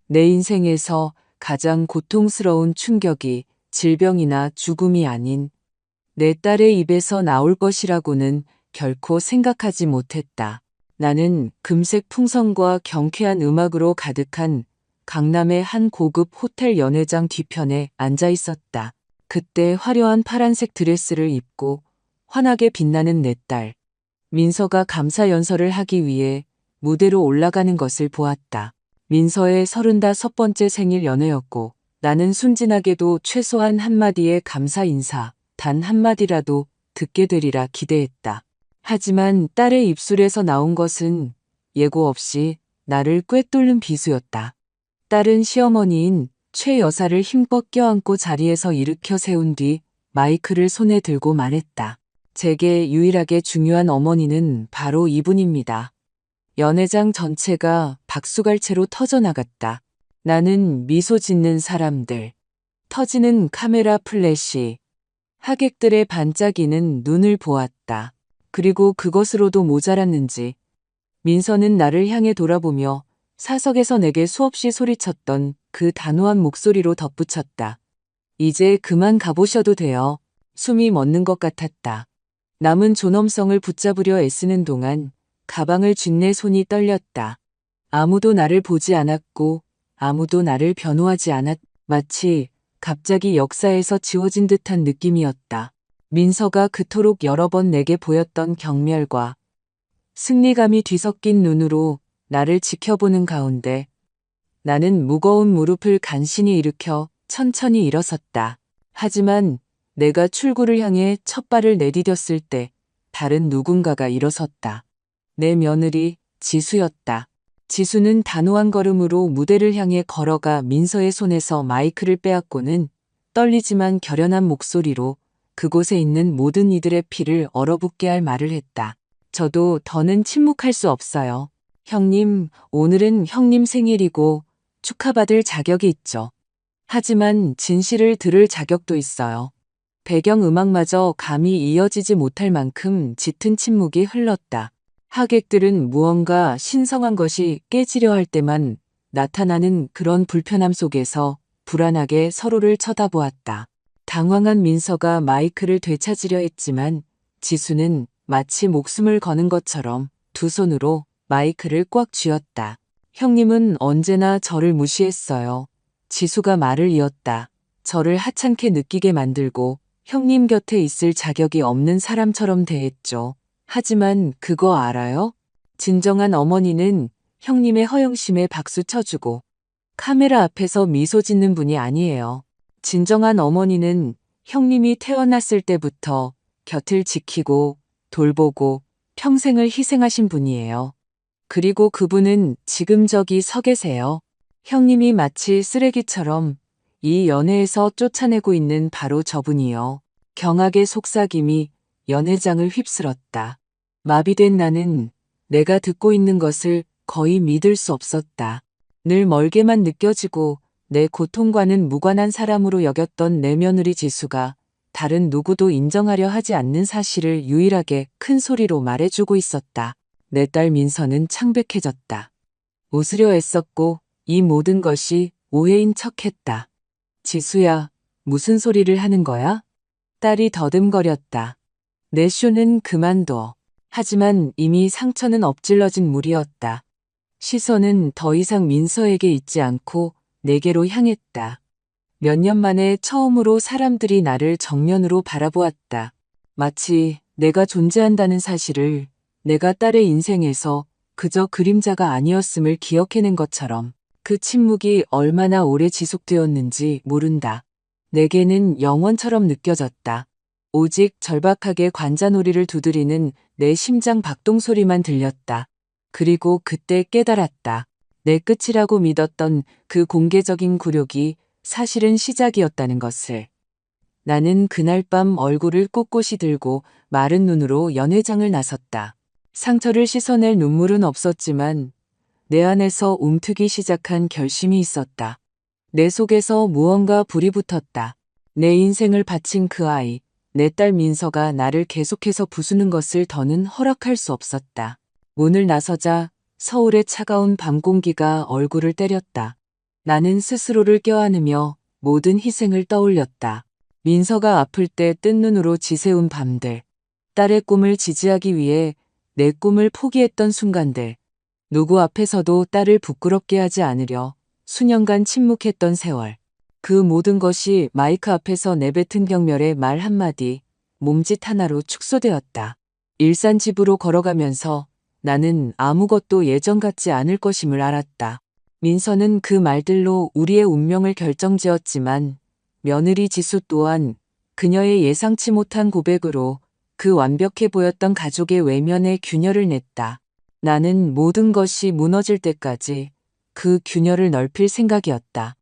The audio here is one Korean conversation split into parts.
내 인생에서 가장 고통스러운 충격이 질병이나 죽음이 아닌 내 딸의 입에서 나올 것이라고는 결코 생각하지 못했다. 나는 금색 풍선과 경쾌한 음악으로 가득한 강남의 한 고급 호텔 연회장 뒤편에 앉아 있었다. 그때 화려한 파란색 드레스를 입고 환하게 빛나는 내 딸, 민서가 감사 연설을 하기 위해 무대로 올라가는 것을 보았다. 민서의 35번째 생일 연회였고 나는 순진하게도 최소한 한마디의 감사 인사, 단 한마디라도 듣게 되리라 기대했다. 하지만 딸의 입술에서 나온 것은 예고 없이 나를 꿰뚫는 비수였다. 딸은 시어머니인 최 여사를 힘껏 껴안고 자리에서 일으켜 세운 뒤 마이크를 손에 들고 말했다. 제게 유일하게 중요한 어머니는 바로 이분입니다. 연회장 전체가 박수갈채로 터져나갔다. 나는 미소 짓는 사람들, 터지는 카메라 플래시, 하객들의 반짝이는 눈을 보았다. 그리고 그것으로도 모자랐는지 민서는 나를 향해 돌아보며 사석에서 내게 수없이 소리쳤던 그 단호한 목소리로 덧붙였다. 이제 그만 가보셔도 돼요. 숨이 멎는 것 같았다. 남은 존엄성을 붙잡으려 애쓰는 동안 가방을 쥔 내 손이 떨렸다. 아무도 나를 보지 않았고 아무도 나를 변호하지 않았. 마치 갑자기 역사에서 지워진 듯한 느낌이었다. 민서가 그토록 여러 번 내게 보였던 경멸과 승리감이 뒤섞인 눈으로 나를 지켜보는 가운데 나는 무거운 무릎을 간신히 일으켜 천천히 일어섰다. 하지만 내가 출구를 향해 첫 발을 내디뎠을 때 다른 누군가가 일어섰다. 내 며느리 지수였다. 지수는 단호한 걸음으로 무대를 향해 걸어가 민서의 손에서 마이크를 빼앗고는 떨리지만 결연한 목소리로 그곳에 있는 모든 이들의 피를 얼어붙게 할 말을 했다. 저도 더는 침묵할 수 없어요. 형님, 오늘은 형님 생일이고 축하받을 자격이 있죠. 하지만 진실을 들을 자격도 있어요. 배경음악마저 감히 이어지지 못할 만큼 짙은 침묵이 흘렀다. 하객들은 무언가 신성한 것이 깨지려 할 때만 나타나는 그런 불편함 속에서 불안하게 서로를 쳐다보았다. 당황한 민서가 마이크를 되찾으려 했지만 지수는 마치 목숨을 거는 것처럼 두 손으로 마이크를 꽉 쥐었다. 형님은 언제나 저를 무시했어요. 지수가 말을 이었다. 저를 하찮게 느끼게 만들고 형님 곁에 있을 자격이 없는 사람처럼 대했죠. 하지만 그거 알아요? 진정한 어머니는 형님의 허영심에 박수 쳐주고 카메라 앞에서 미소 짓는 분이 아니에요. 진정한 어머니는 형님이 태어났을 때부터 곁을 지키고 돌보고 평생을 희생하신 분이에요. 그리고 그분은 지금 저기 서 계세요. 형님이 마치 쓰레기처럼 이 연회에서 쫓아내고 있는 바로 저분이요. 경악의 속삭임이 연회장을 휩쓸었다. 마비된 나는 내가 듣고 있는 것을 거의 믿을 수 없었다. 늘 멀게만 느껴지고 내 고통과는 무관한 사람으로 여겼던 내 며느리 지수가 다른 누구도 인정하려 하지 않는 사실을 유일하게 큰 소리로 말해주고 있었다. 내 딸 민서는 창백해졌다. 웃으려 애썼고 이 모든 것이 오해인 척했다. 지수야, 무슨 소리를 하는 거야? 딸이 더듬거렸다. 내 쇼는 그만둬. 하지만 이미 상처는 엎질러진 물이었다. 시선은 더 이상 민서에게 있지 않고 내게로 향했다. 몇 년 만에 처음으로 사람들이 나를 정면으로 바라보았다. 마치 내가 존재한다는 사실을 내가 딸의 인생에서 그저 그림자가 아니었음을 기억해낸 것처럼. 그 침묵이 얼마나 오래 지속되었는지 모른다. 내게는 영원처럼 느껴졌다. 오직 절박하게 관자놀이를 두드리는 내 심장 박동 소리만 들렸다. 그리고 그때 깨달았다. 내 끝이라고 믿었던 그 공개적인 굴욕이 사실은 시작이었다는 것을. 나는 그날 밤 얼굴을 꼿꼿이 들고 마른 눈으로 연회장을 나섰다. 상처를 씻어낼 눈물은 없었지만 내 안에서 움트기 시작한 결심이 있었다. 내 속에서 무언가 불이 붙었다. 내 인생을 바친 그 아이, 내 딸 민서가 나를 계속해서 부수는 것을 더는 허락할 수 없었다. 문을 나서자 서울의 차가운 밤 공기가 얼굴을 때렸다. 나는 스스로를 껴안으며 모든 희생을 떠올렸다. 민서가 아플 때 뜬 눈으로 지새운 밤들, 딸의 꿈을 지지하기 위해 내 꿈을 포기했던 순간들, 누구 앞에서도 딸을 부끄럽게 하지 않으려 수년간 침묵했던 세월. 그 모든 것이 마이크 앞에서 내뱉은 경멸의 말 한마디, 몸짓 하나로 축소되었다. 일산 집으로 걸어가면서 나는 아무것도 예전 같지 않을 것임을 알았다. 민서는 그 말들로 우리의 운명을 결정지었지만 며느리 지수 또한 그녀의 예상치 못한 고백으로 그 완벽해 보였던 가족의 외면에 균열을 냈다. 나는 모든 것이 무너질 때까지 그 균열을 넓힐 생각이었다.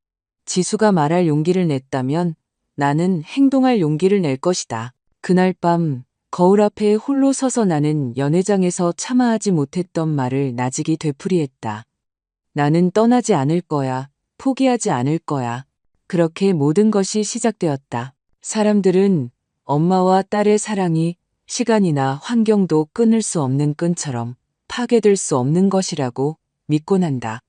지수가 말할 용기를 냈다면 나는 행동할 용기를 낼 것이다. 그날 밤 거울 앞에 홀로 서서 나는 연회장에서 차마하지 못했던 말을 나직이 되풀이했다. 나는 떠나지 않을 거야. 포기하지 않을 거야. 그렇게 모든 것이 시작되었다. 사람들은 엄마와 딸의 사랑이 시간이나 환경도 끊을 수 없는 끈처럼 파괴될 수 없는 것이라고 믿곤 한다.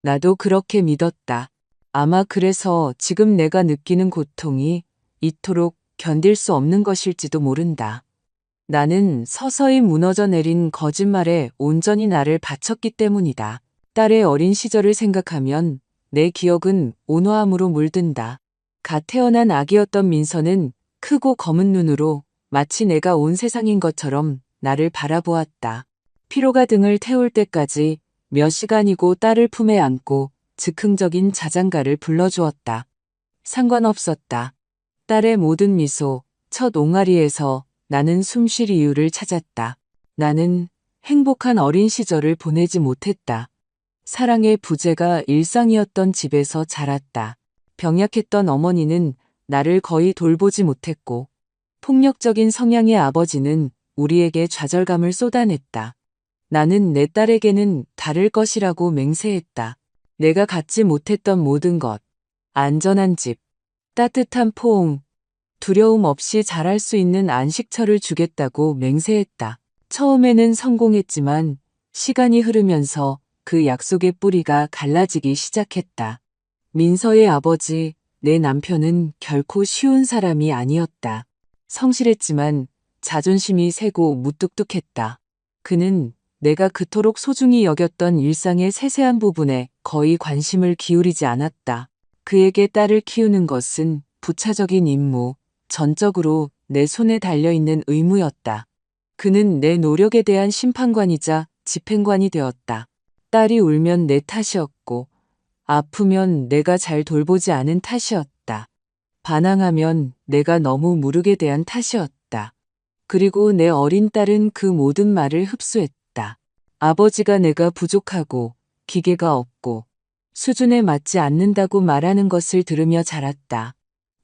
나도 그렇게 믿었다. 아마 그래서 지금 내가 느끼는 고통이 이토록 견딜 수 없는 것일지도 모른다. 나는 서서히 무너져 내린 거짓말에 온전히 나를 바쳤기 때문이다. 딸의 어린 시절을 생각하면 내 기억은 온화함으로 물든다. 갓 태어난 아기였던 민서는 크고 검은 눈으로 마치 내가 온 세상인 것처럼 나를 바라보았다. 피로가 등을 태울 때까지 몇 시간이고 딸을 품에 안고 즉흥적인 자장가를 불러주었다. 상관없었다. 딸의 모든 미소, 첫 옹알이에서 나는 숨쉴 이유를 찾았다. 나는 행복한 어린 시절을 보내지 못했다. 사랑의 부재가 일상이었던 집에서 자랐다. 병약했던 어머니는 나를 거의 돌보지 못했고, 폭력적인 성향의 아버지는 우리에게 좌절감을 쏟아냈다. 나는 내 딸에게는 다를 것이라고 맹세했다. 내가 갖지 못했던 모든 것, 안전한 집, 따뜻한 포옹, 두려움 없이 자랄 수 있는 안식처를 주겠다고 맹세했다. 처음에는 성공했지만 시간이 흐르면서 그 약속의 뿌리가 갈라지기 시작했다. 민서의 아버지, 내 남편은 결코 쉬운 사람이 아니었다. 성실했지만 자존심이 세고 무뚝뚝했다. 그는 내가 그토록 소중히 여겼던 일상의 세세한 부분에 거의 관심을 기울이지 않았다. 그에게 딸을 키우는 것은 부차적인 임무, 전적으로 내 손에 달려있는 의무였다. 그는 내 노력에 대한 심판관이자 집행관이 되었다. 딸이 울면 내 탓이었고, 아프면 내가 잘 돌보지 않은 탓이었다. 반항하면 내가 너무 무르게 대한 탓이었다. 그리고 내 어린 딸은 그 모든 말을 흡수했다. 아버지가 내가 부족하고 기계가 없고 수준에 맞지 않는다고 말하는 것을 들으며 자랐다.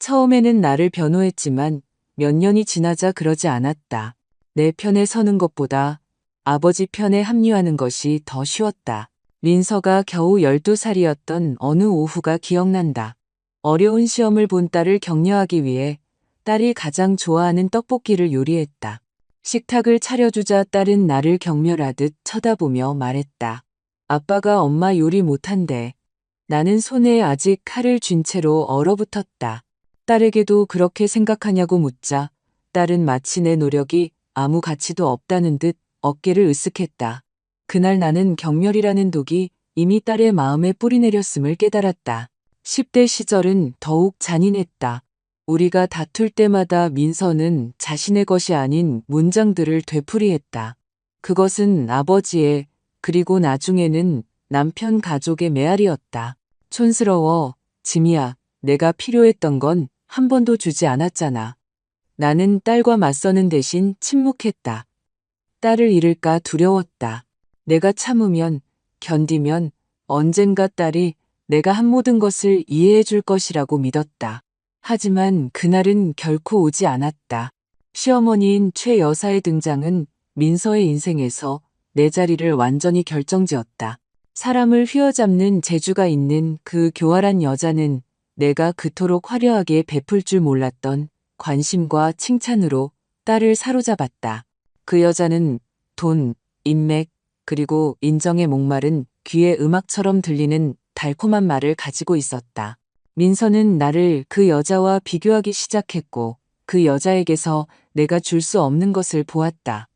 처음에는 나를 변호했지만 몇 년이 지나자 그러지 않았다. 내 편에 서는 것보다 아버지 편에 합류하는 것이 더 쉬웠다. 민서가 겨우 12살이었던 어느 오후가 기억난다. 어려운 시험을 본 딸을 격려하기 위해 딸이 가장 좋아하는 떡볶이를 요리했다. 식탁을 차려주자 딸은 나를 경멸하듯 쳐다보며 말했다. 아빠가 엄마 요리 못한대. 나는 손에 아직 칼을 쥔 채로 얼어붙었다. 딸에게도 그렇게 생각하냐고 묻자 딸은 마치 내 노력이 아무 가치도 없다는 듯 어깨를 으쓱했다. 그날 나는 경멸이라는 독이 이미 딸의 마음에 뿌리내렸음을 깨달았다. 10대 시절은 더욱 잔인했다. 우리가 다툴 때마다 민서는 자신의 것이 아닌 문장들을 되풀이했다. 그것은 아버지의, 그리고 나중에는 남편 가족의 메아리였다. 촌스러워, 짐이야, 내가 필요했던 건 한 번도 주지 않았잖아. 나는 딸과 맞서는 대신 침묵했다. 딸을 잃을까 두려웠다. 내가 참으면, 견디면 언젠가 딸이 내가 한 모든 것을 이해해 줄 것이라고 믿었다. 하지만 그날은 결코 오지 않았다. 시어머니인 최 여사의 등장은 민서의 인생에서 내 자리를 완전히 결정지었다. 사람을 휘어잡는 재주가 있는 그 교활한 여자는 내가 그토록 화려하게 베풀 줄 몰랐던 관심과 칭찬으로 딸을 사로잡았다. 그 여자는 돈, 인맥, 그리고 인정에 목마른 귀의 음악처럼 들리는 달콤한 말을 가지고 있었다. 민서는 나를 그 여자와 비교하기 시작했고 그 여자에게서 내가 줄 수 없는 것을 보았다.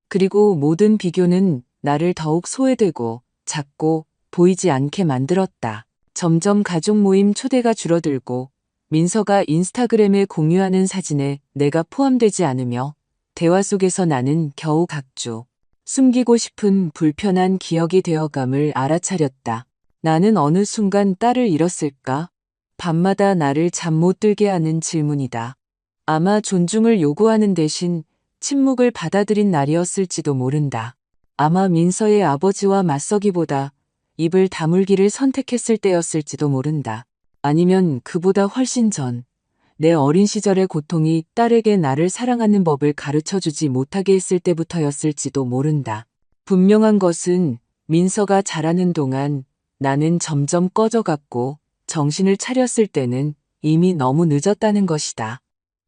그리고 모든 비교는 나를 더욱 소외되고 작고 보이지 않게 만들었다. 점점 가족 모임 초대가 줄어들고 민서가 인스타그램에 공유하는 사진에 내가 포함되지 않으며 대화 속에서 나는 겨우 각주 숨기고 싶은 불편한 기억이 되어감을 알아차렸다. 나는 어느 순간 딸을 잃었을까? 밤마다 나를 잠 못 들게 하는 질문이다. 아마 존중을 요구하는 대신 침묵을 받아들인 날이었을지도 모른다. 아마 민서의 아버지와 맞서기보다 입을 다물기를 선택했을 때였을지도 모른다. 아니면 그보다 훨씬 전, 내 어린 시절의 고통이 딸에게 나를 사랑하는 법을 가르쳐주지 못하게 했을 때부터였을지도 모른다. 분명한 것은 민서가 자라는 동안 나는 점점 꺼져갔고 정신을 차렸을 때는 이미 너무 늦었다는 것이다.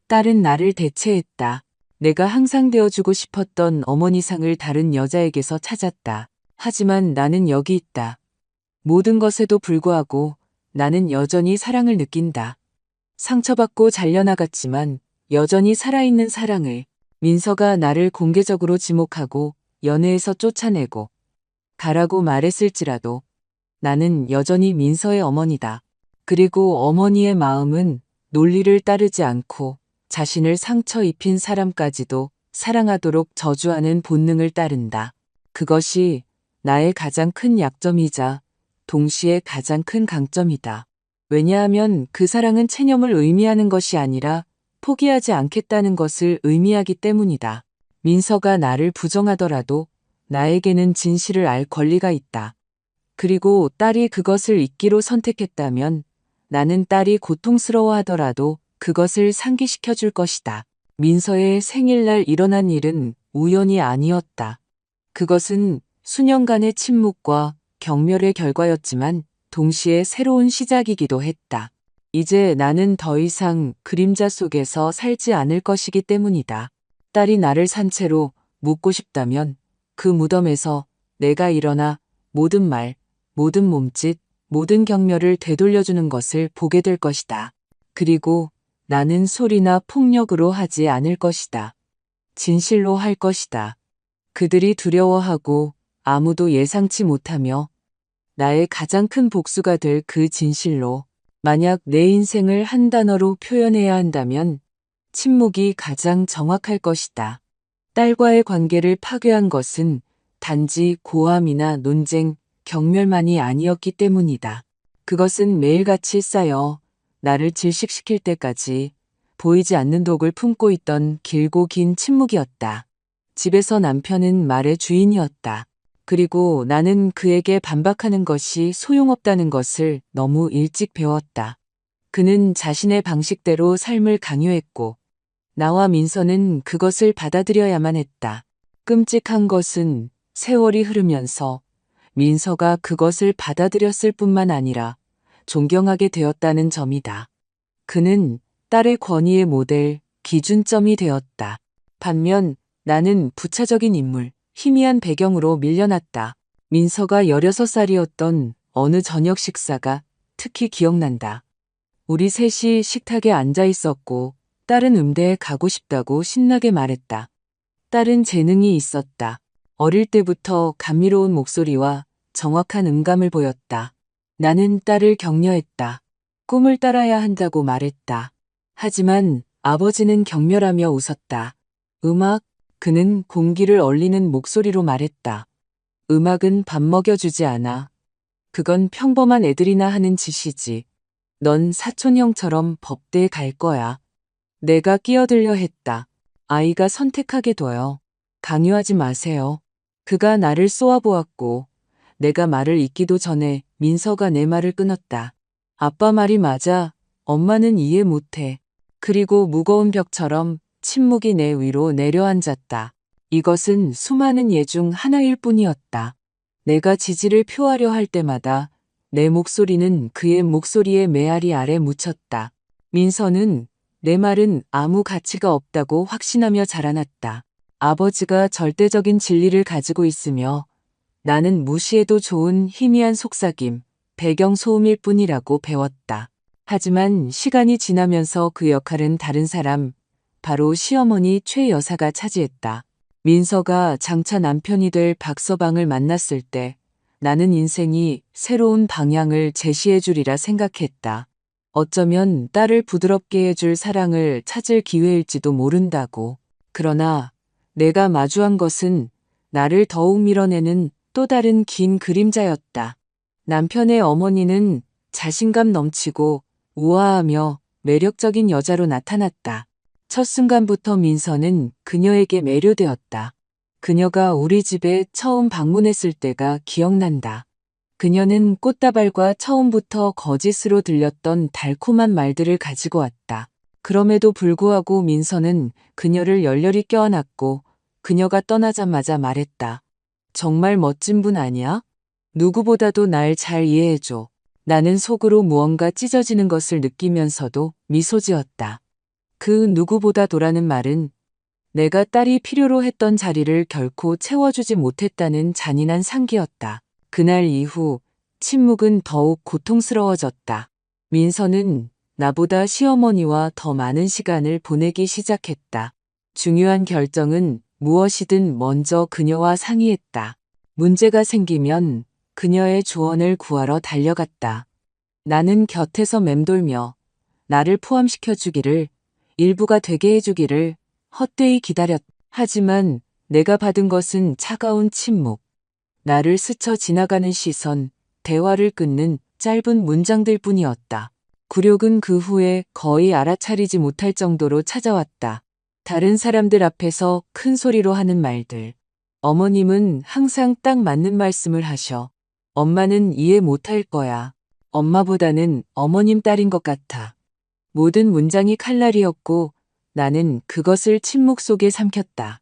딸은 나를 대체했다. 내가 항상 되어주고 싶었던 어머니상을 다른 여자에게서 찾았다. 하지만 나는 여기 있다. 모든 것에도 불구하고 나는 여전히 사랑을 느낀다. 상처받고 잘려나갔지만 여전히 살아있는 사랑을. 민서가 나를 공개적으로 지목하고 연애에서 쫓아내고 가라고 말했을지라도 나는 여전히 민서의 어머니다. 그리고 어머니의 마음은 논리를 따르지 않고 자신을 상처 입힌 사람까지도 사랑하도록 저주하는 본능을 따른다. 그것이 나의 가장 큰 약점이자 동시에 가장 큰 강점이다. 왜냐하면 그 사랑은 체념을 의미하는 것이 아니라 포기하지 않겠다는 것을 의미하기 때문이다. 민서가 나를 부정하더라도 나에게는 진실을 알 권리가 있다. 그리고 딸이 그것을 잊기로 선택했다면 나는 딸이 고통스러워하더라도 그것을 상기시켜 줄 것이다. 민서의 생일날 일어난 일은 우연이 아니었다. 그것은 수년간의 침묵과 경멸의 결과였지만 동시에 새로운 시작이기도 했다. 이제 나는 더 이상 그림자 속에서 살지 않을 것이기 때문이다. 딸이 나를 산채로 묻고 싶다면 그 무덤에서 내가 일어나 모든 말, 모든 몸짓, 모든 경멸을 되돌려주는 것을 보게 될 것이다. 그리고 나는 소리나 폭력으로 하지 않을 것이다. 진실로 할 것이다. 그들이 두려워하고 아무도 예상치 못하며 나의 가장 큰 복수가 될 그 진실로. 만약 내 인생을 한 단어로 표현해야 한다면 침묵이 가장 정확할 것이다. 딸과의 관계를 파괴한 것은 단지 고함이나 논쟁, 경멸만이 아니었기 때문이다. 그것은 매일같이 쌓여 나를 질식시킬 때까지 보이지 않는 독을 품고 있던 길고 긴 침묵이었다. 집에서 남편은 말의 주인이었다. 그리고 나는 그에게 반박하는 것이 소용없다는 것을 너무 일찍 배웠다. 그는 자신의 방식대로 삶을 강요했고 나와 민서는 그것을 받아들여야만 했다. 끔찍한 것은 세월이 흐르면서 민서가 그것을 받아들였을 뿐만 아니라 존경하게 되었다는 점이다. 그는 딸의 권위의 모델, 기준점이 되었다. 반면 나는 부차적인 인물, 희미한 배경으로 밀려났다. 민서가 16살이었던 어느 저녁 식사가 특히 기억난다. 우리 셋이 식탁에 앉아 있었고 딸은 음대에 가고 싶다고 신나게 말했다. 딸은 재능이 있었다. 어릴 때부터 감미로운 목소리와 정확한 음감을 보였다. 나는 딸을 격려했다. 꿈을 따라야 한다고 말했다. 하지만 아버지는 경멸하며 웃었다. 음악? 그는 공기를 얼리는 목소리로 말했다. 음악은 밥 먹여주지 않아. 그건 평범한 애들이나 하는 짓이지. 넌 사촌형처럼 법대에 갈 거야. 내가 끼어들려 했다. 아이가 선택하게 둬요. 강요하지 마세요. 그가 나를 쏘아보았고 내가 말을 잇기도 전에 민서가 내 말을 끊었다. 아빠 말이 맞아. 엄마는 이해 못해. 그리고 무거운 벽처럼 침묵이 내 위로 내려앉았다. 이것은 수많은 예 중 하나일 뿐이었다. 내가 지지를 표하려 할 때마다 내 목소리는 그의 목소리의 메아리 아래 묻혔다. 민서는 내 말은 아무 가치가 없다고 확신하며 자라났다. 아버지가 절대적인 진리를 가지고 있으며 나는 무시해도 좋은 희미한 속삭임, 배경 소음일 뿐이라고 배웠다. 하지만 시간이 지나면서 그 역할은 다른 사람, 바로 시어머니 최 여사가 차지했다. 민서가 장차 남편이 될 박서방을 만났을 때 나는 인생이 새로운 방향을 제시해 주리라 생각했다. 어쩌면 딸을 부드럽게 해줄 사랑을 찾을 기회일지도 모른다고. 그러나 내가 마주한 것은 나를 더욱 밀어내는 또 다른 긴 그림자였다. 남편의 어머니는 자신감 넘치고 우아하며 매력적인 여자로 나타났다. 첫 순간부터 민서는 그녀에게 매료되었다. 그녀가 우리 집에 처음 방문했을 때가 기억난다. 그녀는 꽃다발과 처음부터 거짓으로 들렸던 달콤한 말들을 가지고 왔다. 그럼에도 불구하고 민서는 그녀를 열렬히 껴안았고 그녀가 떠나자마자 말했다. 정말 멋진 분 아니야? 누구보다도 날 잘 이해해줘. 나는 속으로 무언가 찢어지는 것을 느끼면서도 미소 지었다. 그 누구보다도라는 말은 내가 딸이 필요로 했던 자리를 결코 채워주지 못했다는 잔인한 상기였다. 그날 이후 침묵은 더욱 고통스러워졌다. 민서는 나보다 시어머니와 더 많은 시간을 보내기 시작했다. 중요한 결정은 무엇이든 먼저 그녀와 상의했다. 문제가 생기면 그녀의 조언을 구하러 달려갔다. 나는 곁에서 맴돌며 나를 포함시켜주기를, 일부가 되게 해주기를 헛되이 기다렸다. 하지만 내가 받은 것은 차가운 침묵, 나를 스쳐 지나가는 시선, 대화를 끊는 짧은 문장들 뿐이었다. 굴욕은 그 후에 거의 알아차리지 못할 정도로 찾아왔다. 다른 사람들 앞에서 큰 소리로 하는 말들. 어머님은 항상 딱 맞는 말씀을 하셔. 엄마는 이해 못할 거야. 엄마보다는 어머님 딸인 것 같아. 모든 문장이 칼날이었고 나는 그것을 침묵 속에 삼켰다.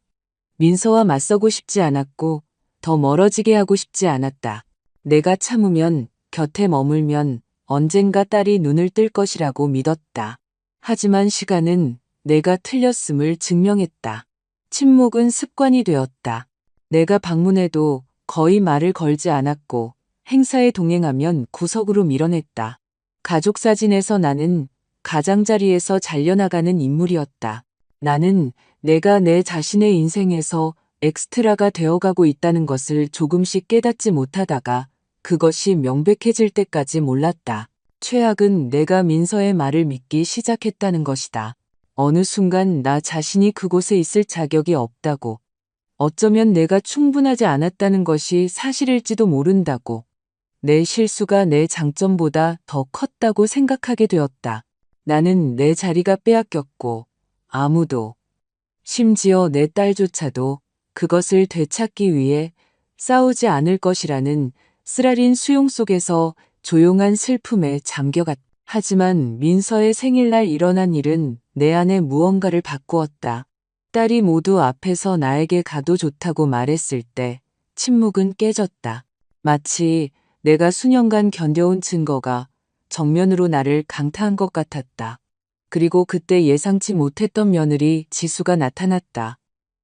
민서와 맞서고 싶지 않았고 더 멀어지게 하고 싶지 않았다. 내가 참으면, 곁에 머물면 언젠가 딸이 눈을 뜰 것이라고 믿었다. 하지만 시간은 내가 틀렸음을 증명했다. 침묵은 습관이 되었다. 내가 방문해도 거의 말을 걸지 않았고 행사에 동행하면 구석으로 밀어냈다. 가족 사진에서 나는 가장자리에서 잘려나가는 인물이었다. 나는 내가 내 자신의 인생에서 엑스트라가 되어가고 있다는 것을 조금씩 깨닫지 못하다가 그것이 명백해질 때까지 몰랐다. 최악은 내가 민서의 말을 믿기 시작했다는 것이다. 어느 순간 나 자신이 그곳에 있을 자격이 없다고, 어쩌면 내가 충분하지 않았다는 것이 사실일지도 모른다고, 내 실수가 내 장점보다 더 컸다고 생각하게 되었다. 나는 내 자리가 빼앗겼고 아무도, 심지어 내 딸조차도 그것을 되찾기 위해 싸우지 않을 것이라는 쓰라린 수용 속에서 조용한 슬픔에 잠겨갔다. 하지만 민서의 생일날 일어난 일은 내 안에 무언가를 바꾸었다. 딸이 모두 앞에서 나에게 가도 좋다고 말했을 때 침묵은 깨졌다. 마치 내가 수년간 견뎌온 증거가 정면으로 나를 강타한 것 같았다. 그리고 그때 예상치 못했던 며느리 지수가 나타났다.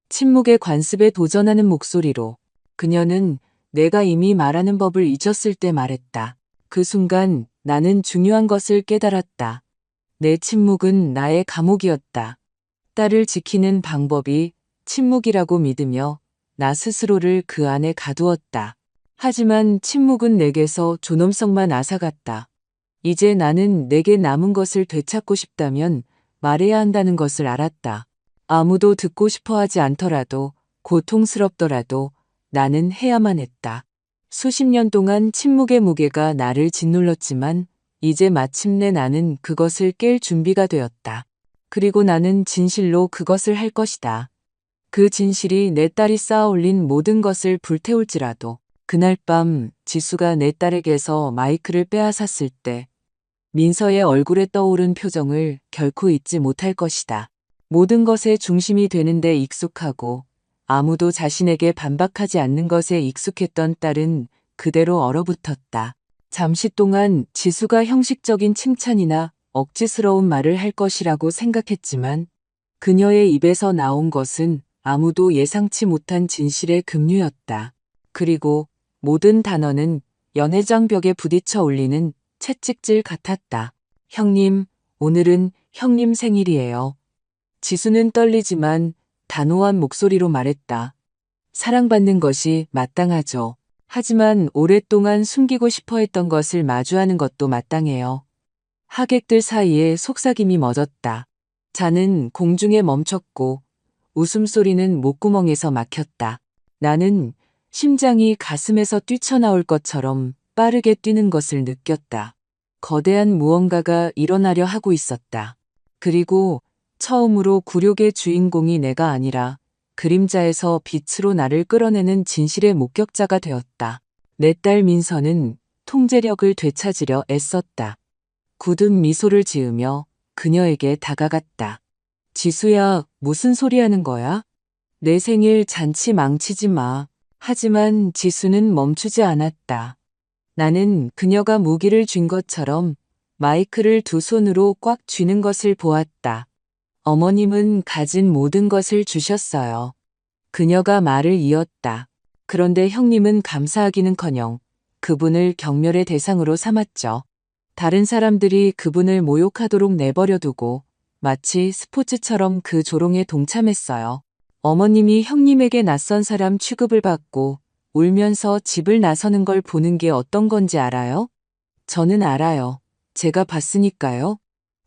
침묵의 관습에 도전하는 목소리로. 그녀는 내가 이미 말하는 법을 잊었을 때 말했다. 그 순간 나는 중요한 것을 깨달았다. 내 침묵은 나의 감옥이었다. 딸을 지키는 방법이 침묵이라고 믿으며 나 스스로를 그 안에 가두었다. 하지만 침묵은 내게서 존엄성만 앗아갔다. 이제 나는 내게 남은 것을 되찾고 싶다면 말해야 한다는 것을 알았다. 아무도 듣고 싶어 하지 않더라도, 고통스럽더라도 나는 해야만 했다. 수십 년 동안 침묵의 무게가 나를 짓눌렀지만 이제 마침내 나는 그것을 깰 준비가 되었다. 그리고 나는 진실로 그것을 할 것이다. 그 진실이 내 딸이 쌓아올린 모든 것을 불태울지라도. 그날 밤 지수가 내 딸에게서 마이크를 빼앗았을 때 민서의 얼굴에 떠오른 표정을 결코 잊지 못할 것이다. 모든 것의 중심이 되는 데 익숙하고 아무도 자신에게 반박하지 않는 것에 익숙했던 딸은 그대로 얼어붙었다. 잠시 동안 지수가 형식적인 칭찬이나 억지스러운 말을 할 것이라고 생각했지만 그녀의 입에서 나온 것은 아무도 예상치 못한 진실의 급류였다. 그리고 모든 단어는 연회장 벽에 부딪혀 올리는 채찍질 같았다. 형님, 오늘은 형님 생일이에요. 지수는 떨리지만 단호한 목소리로 말했다. 사랑받는 것이 마땅하죠. 하지만 오랫동안 숨기고 싶어 했던 것을 마주하는 것도 마땅해요. 하객들 사이에 속삭임이 멎었다. 잔은 공중에 멈췄고 웃음소리는 목구멍에서 막혔다. 나는 심장이 가슴에서 뛰쳐나올 것처럼 빠르게 뛰는 것을 느꼈다. 거대한 무언가가 일어나려 하고 있었다. 그리고 처음으로 굴욕의 주인공이 내가 아니라 그림자에서 빛으로 나를 끌어내는 진실의 목격자가 되었다. 내 딸 민서는 통제력을 되찾으려 애썼다. 굳은 미소를 지으며 그녀에게 다가갔다. 지수야, 무슨 소리 하는 거야? 내 생일 잔치 망치지 마. 하지만 지수는 멈추지 않았다. 나는 그녀가 무기를 쥔 것처럼 마이크를 두 손으로 꽉 쥐는 것을 보았다. 어머님은 가진 모든 것을 주셨어요. 그녀가 말을 이었다. 그런데 형님은 감사하기는커녕 그분을 경멸의 대상으로 삼았죠. 다른 사람들이 그분을 모욕하도록 내버려두고 마치 스포츠처럼 그 조롱에 동참했어요. 어머님이 형님에게 낯선 사람 취급을 받고 울면서 집을 나서는 걸 보는 게 어떤 건지 알아요? 저는 알아요. 제가 봤으니까요.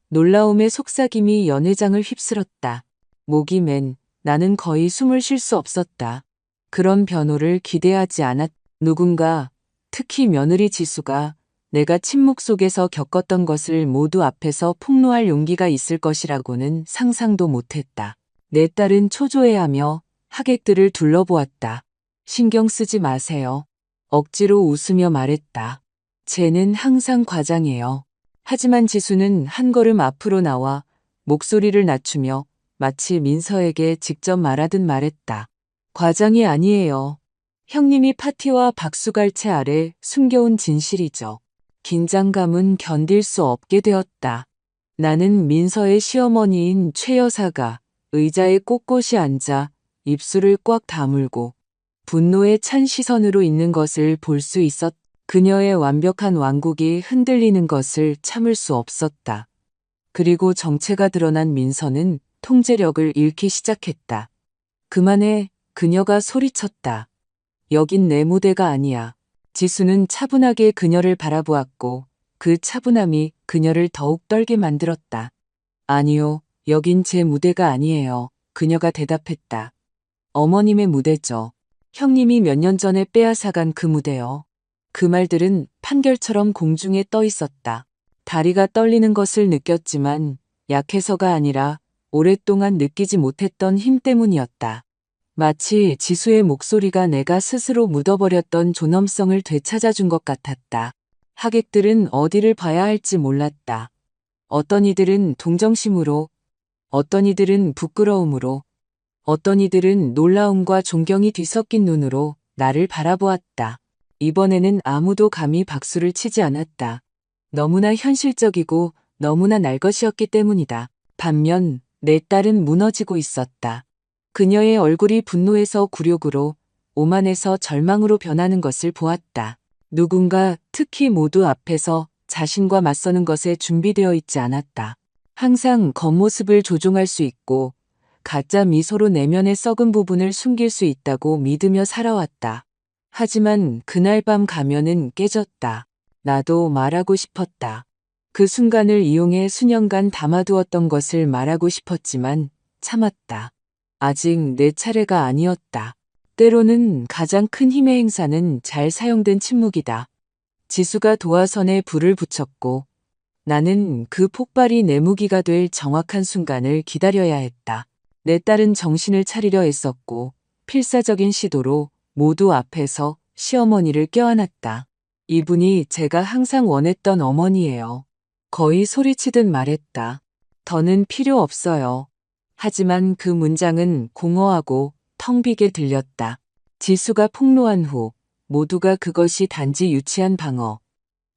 놀라움의 속삭임이 연회장을 휩쓸었다. 목이 맨 나는 거의 숨을 쉴 수 없었다. 그런 변호를 기대하지 않았. 누군가, 특히 며느리 지수가 내가 침묵 속에서 겪었던 것을 모두 앞에서 폭로할 용기가 있을 것이라고는 상상도 못했다. 내 딸은 초조해하며 하객들을 둘러보았다. 신경 쓰지 마세요. 억지로 웃으며 말했다. 쟤는 항상 과장해요. 하지만 지수는 한 걸음 앞으로 나와 목소리를 낮추며 마치 민서에게 직접 말하듯 말했다. 과장이 아니에요. 형님이 파티와 박수갈채 아래 숨겨온 진실이죠. 긴장감은 견딜 수 없게 되었다. 나는 민서의 시어머니인 최 여사가 의자에 꼿꼿이 앉아 입술을 꽉 다물고 분노에 찬 시선으로 있는 것을 볼 수 있었다. 그녀의 완벽한 왕국이 흔들리는 것을 참을 수 없었다. 그리고 정체가 드러난 민서는 통제력을 잃기 시작했다. 그만해, 그녀가 소리쳤다. 여긴 내 무대가 아니야. 지수는 차분하게 그녀를 바라보았고 그 차분함이 그녀를 더욱 떨게 만들었다. 아니요, 여긴 제 무대가 아니에요. 그녀가 대답했다. 어머님의 무대죠. 형님이 몇 년 전에 빼앗아간 그 무대요. 그 말들은 판결처럼 공중에 떠 있었다. 다리가 떨리는 것을 느꼈지만 약해서가 아니라 오랫동안 느끼지 못했던 힘 때문이었다. 마치 지수의 목소리가 내가 스스로 묻어버렸던 존엄성을 되찾아준 것 같았다. 하객들은 어디를 봐야 할지 몰랐다. 어떤 이들은 동정심으로, 어떤 이들은 부끄러움으로, 어떤 이들은 놀라움과 존경이 뒤섞인 눈으로 나를 바라보았다. 이번에는 아무도 감히 박수를 치지 않았다. 너무나 현실적이고 너무나 날 것이었기 때문이다. 반면 내 딸은 무너지고 있었다. 그녀의 얼굴이 분노에서 굴욕으로, 오만에서 절망으로 변하는 것을 보았다. 누군가, 특히 모두 앞에서 자신과 맞서는 것에 준비되어 있지 않았다. 항상 겉모습을 조종할 수 있고 가짜 미소로 내면의 썩은 부분을 숨길 수 있다고 믿으며 살아왔다. 하지만 그날 밤 가면은 깨졌다. 나도 말하고 싶었다. 그 순간을 이용해 수년간 담아두었던 것을 말하고 싶었지만 참았다. 아직 내 차례가 아니었다. 때로는 가장 큰 힘의 행사는 잘 사용된 침묵이다. 지수가 도화선에 불을 붙였고 나는 그 폭발이 내 무기가 될 정확한 순간을 기다려야 했다. 내 딸은 정신을 차리려 애썼고 필사적인 시도로 모두 앞에서 시어머니를 껴안았다. 이분이 제가 항상 원했던 어머니예요. 거의 소리치듯 말했다. 더는 필요 없어요. 하지만 그 문장은 공허하고 텅 비게 들렸다. 지수가 폭로한 후 모두가 그것이 단지 유치한 방어,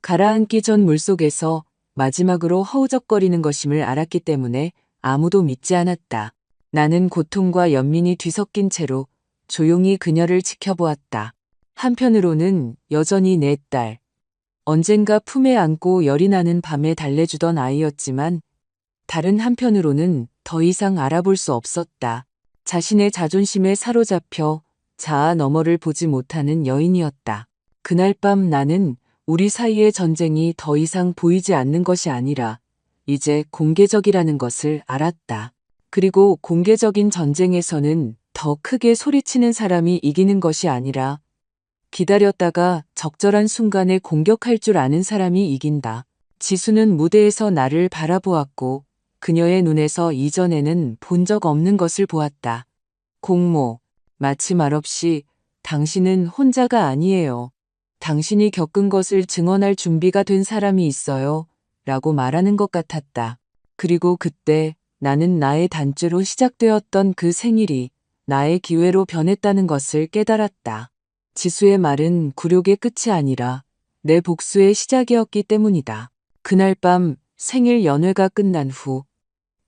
가라앉기 전 물속에서 마지막으로 허우적거리는 것임을 알았기 때문에 아무도 믿지 않았다. 나는 고통과 연민이 뒤섞인 채로 조용히 그녀를 지켜보았다. 한편으로는 여전히 내 딸, 언젠가 품에 안고 열이 나는 밤에 달래주던 아이였지만 다른 한편으로는 더 이상 알아볼 수 없었다. 자신의 자존심에 사로잡혀 자아 너머를 보지 못하는 여인이었다. 그날 밤 나는 우리 사이의 전쟁이 더 이상 보이지 않는 것이 아니라 이제 공개적이라는 것을 알았다. 그리고 공개적인 전쟁에서는 더 크게 소리치는 사람이 이기는 것이 아니라 기다렸다가 적절한 순간에 공격할 줄 아는 사람이 이긴다. 지수는 무대에서 나를 바라보았고 그녀의 눈에서 이전에는 본 적 없는 것을 보았다. 공모, 마치 말없이 당신은 혼자가 아니에요. 당신이 겪은 것을 증언할 준비가 된 사람이 있어요. 라고 말하는 것 같았다. 그리고 그때 나는 나의 단죄로 시작되었던 그 생일이 나의 기회로 변했다는 것을 깨달았다. 지수의 말은 굴욕의 끝이 아니라 내 복수의 시작이었기 때문이다. 그날 밤 생일 연회가 끝난 후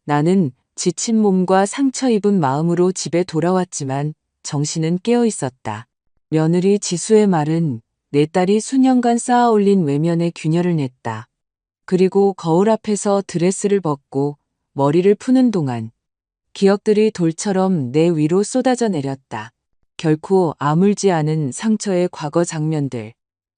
나는 지친 몸과 상처 입은 마음으로 집에 돌아왔지만 정신은 깨어 있었다. 며느리 지수의 말은 내 딸이 수년간 쌓아올린 외면의 균열을 냈다. 그리고 거울 앞에서 드레스를 벗고 머리를 푸는 동안 기억들이 돌처럼 내 위로 쏟아져 내렸다. 결코 아물지 않은 상처의 과거 장면들,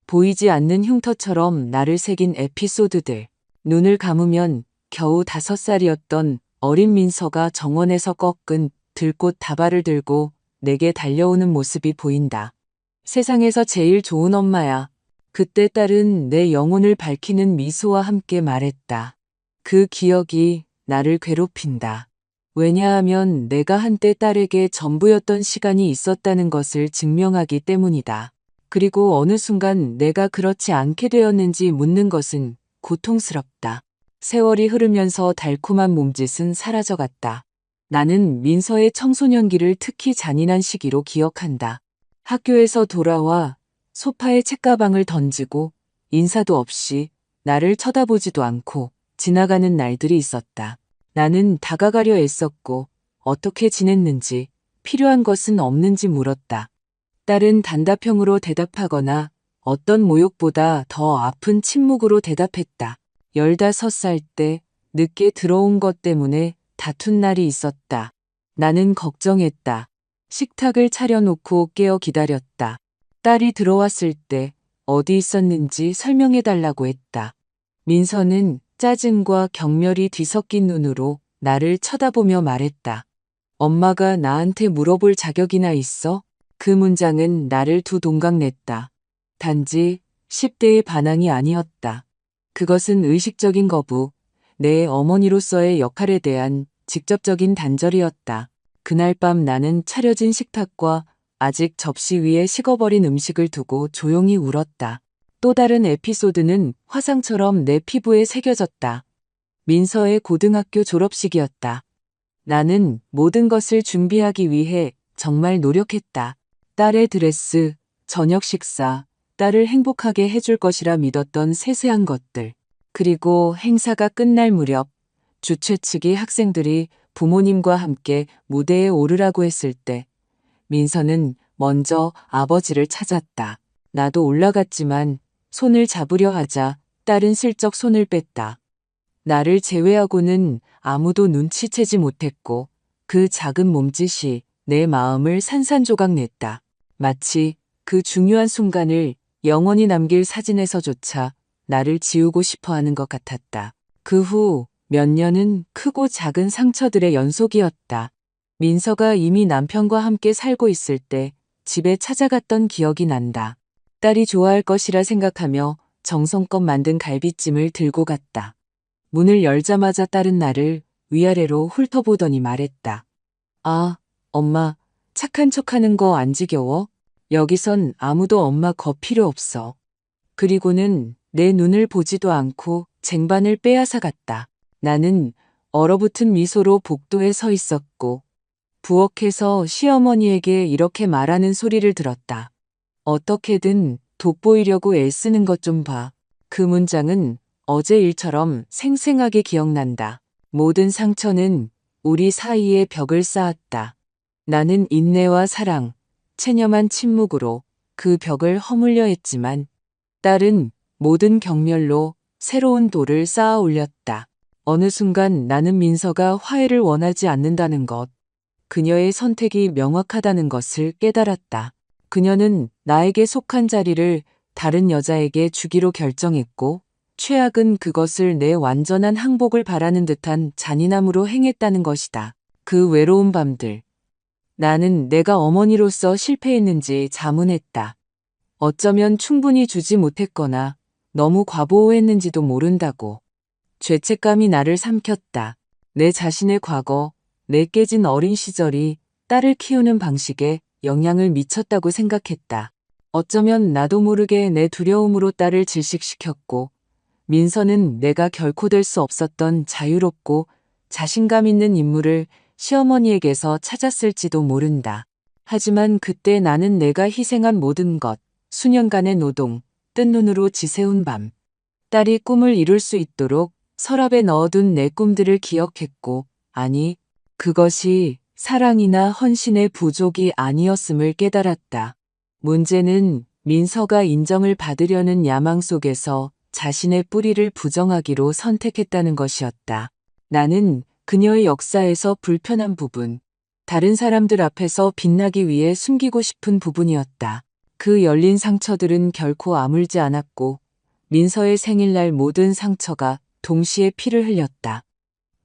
보이지 않는 흉터처럼 나를 새긴 에피소드들, 눈을 감으면 겨우 5살이었던 어린 민서가 정원에서 꺾은 들꽃 다발을 들고 내게 달려오는 모습이 보인다. 세상에서 제일 좋은 엄마야. 그때 딸은 내 영혼을 밝히는 미소와 함께 말했다. 그 기억이 나를 괴롭힌다. 왜냐하면 내가 한때 딸에게 전부였던 시간이 있었다는 것을 증명하기 때문이다. 그리고 어느 순간 내가 그렇지 않게 되었는지 묻는 것은 고통스럽다. 세월이 흐르면서 달콤한 몸짓은 사라져갔다. 나는 민서의 청소년기를 특히 잔인한 시기로 기억한다. 학교에서 돌아와 소파에 책가방을 던지고 인사도 없이 나를 쳐다보지도 않고 지나가는 날들이 있었다. 나는 다가가려 애썼고 어떻게 지냈는지 필요한 것은 없는지 물었다. 딸은 단답형으로 대답하거나 어떤 모욕보다 더 아픈 침묵으로 대답했다. 15살 때 늦게 들어온 것 때문에 다툰 날이 있었다. 나는 걱정했다. 식탁을 차려놓고 깨어 기다렸다. 딸이 들어왔을 때 어디 있었는지 설명해달라고 했다. 민서는 짜증과 경멸이 뒤섞인 눈으로 나를 쳐다보며 말했다. 엄마가 나한테 물어볼 자격이나 있어? 그 문장은 나를 두 동강 냈다. 단지 10대의 반항이 아니었다. 그것은 의식적인 거부, 내 어머니로서의 역할에 대한 직접적인 단절이었다. 그날 밤 나는 차려진 식탁과 아직 접시 위에 식어버린 음식을 두고 조용히 울었다. 또 다른 에피소드는 화상처럼 내 피부에 새겨졌다. 민서의 고등학교 졸업식이었다. 나는 모든 것을 준비하기 위해 정말 노력했다. 딸의 드레스, 저녁 식사, 딸을 행복하게 해줄 것이라 믿었던 세세한 것들. 그리고 행사가 끝날 무렵 주최 측이 학생들이 부모님과 함께 무대에 오르라고 했을 때 민서는 먼저 아버지를 찾았다. 나도 올라갔지만 손을 잡으려 하자 딸은 슬쩍 손을 뺐다. 나를 제외하고는 아무도 눈치채지 못했고 그 작은 몸짓이 내 마음을 산산조각 냈다. 마치 그 중요한 순간을 영원히 남길 사진에서조차 나를 지우고 싶어 하는 것 같았다. 그 후 몇 년은 크고 작은 상처들의 연속이었다. 민서가 이미 남편과 함께 살고 있을 때 집에 찾아갔던 기억이 난다. 딸이 좋아할 것이라 생각하며 정성껏 만든 갈비찜을 들고 갔다. 문을 열자마자 딸은 나를 위아래로 훑어보더니 말했다. 아, 엄마, 착한 척하는 거 안 지겨워? 여기선 아무도 엄마 겁 필요 없어. 그리고는 내 눈을 보지도 않고 쟁반을 빼앗아 갔다. 나는 얼어붙은 미소로 복도에 서 있었고 부엌에서 시어머니에게 이렇게 말하는 소리를 들었다. 어떻게든 돋보이려고 애쓰는 것 좀 봐. 그 문장은 어제 일처럼 생생하게 기억난다. 모든 상처는 우리 사이에 벽을 쌓았다. 나는 인내와 사랑, 체념한 침묵으로 그 벽을 허물려 했지만 딸은 모든 경멸로 새로운 돌을 쌓아 올렸다. 어느 순간 나는 민서가 화해를 원하지 않는다는 것, 그녀의 선택이 명확하다는 것을 깨달았다. 그녀는 나에게 속한 자리를 다른 여자에게 주기로 결정했고, 최악은 그것을 내 완전한 항복을 바라는 듯한 잔인함으로 행했다는 것이다. 그 외로운 밤들. 나는 내가 어머니로서 실패했는지 자문했다. 어쩌면 충분히 주지 못했거나 너무 과보호했는지도 모른다고. 죄책감이 나를 삼켰다. 내 자신의 과거, 내 깨진 어린 시절이 딸을 키우는 방식에 영향을 미쳤다고 생각했다. 어쩌면 나도 모르게 내 두려움으로 딸을 질식시켰고, 민서는 내가 결코 될 수 없었던 자유롭고 자신감 있는 인물을 시어머니에게서 찾았을지도 모른다. 하지만 그때 나는 내가 희생한 모든 것, 수년간의 노동, 뜬 눈으로 지새운 밤, 딸이 꿈을 이룰 수 있도록 서랍에 넣어둔 내 꿈들을 기억했고, 아니, 그것이 사랑이나 헌신의 부족이 아니었음을 깨달았다. 문제는 민서가 인정을 받으려는 야망 속에서 자신의 뿌리를 부정하기로 선택했다는 것이었다. 나는 그녀의 역사에서 불편한 부분, 다른 사람들 앞에서 빛나기 위해 숨기고 싶은 부분이었다. 그 열린 상처들은 결코 아물지 않았고, 민서의 생일날 모든 상처가 동시에 피를 흘렸다.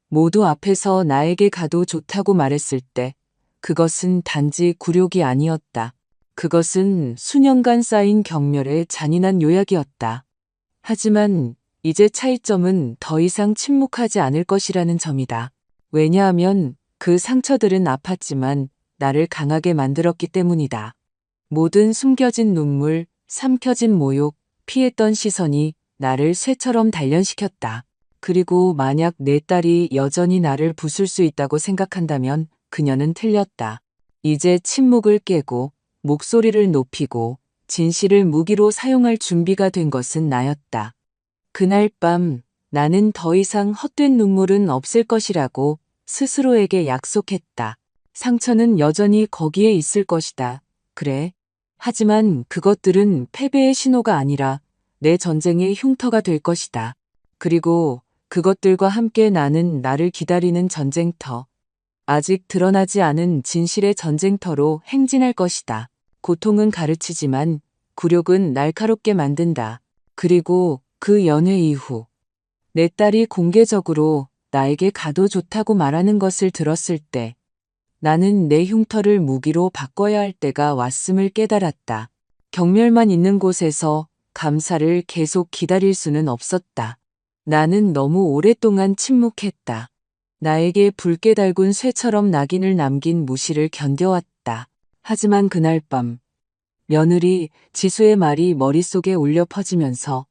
모두 앞에서 나에게 가도 좋다고 말했을 때 그것은 단지 굴욕이 아니었다. 그것은 수년간 쌓인 경멸의 잔인한 요약이었다. 하지만 이제 차이점은 더 이상 침묵하지 않을 것이라는 점이다. 왜냐하면 그 상처들은 아팠지만 나를 강하게 만들었기 때문이다. 모든 숨겨진 눈물, 삼켜진 모욕, 피했던 시선이 나를 쇠처럼 단련시켰다. 그리고 만약 내 딸이 여전히 나를 부술 수 있다고 생각한다면 그녀는 틀렸다. 이제 침묵을 깨고 목소리를 높이고 진실을 무기로 사용할 준비가 된 것은 나였다. 그날 밤 나는 더 이상 헛된 눈물은 없을 것이라고 스스로에게 약속했다. 상처는 여전히 거기에 있을 것이다. 그래. 하지만 그것들은 패배의 신호가 아니라 내 전쟁의 흉터가 될 것이다. 그리고 그것들과 함께 나는 나를 기다리는 전쟁터, 아직 드러나지 않은 진실의 전쟁터로 행진할 것이다. 고통은 가르치지만 굴욕은 날카롭게 만든다. 그리고 그 연회 이후 내 딸이 공개적으로 나에게 가도 좋다고 말하는 것을 들었을 때 나는 내 흉터를 무기로 바꿔야 할 때가 왔음을 깨달았다. 경멸만 있는 곳에서 감사를 계속 기다릴 수는 없었다. 나는 너무 오랫동안 침묵했다. 나에게 붉게 달군 쇠처럼 낙인을 남긴 무시를 견뎌왔다. 하지만 그날 밤 며느리 지수의 말이 머릿속에 울려 퍼지면서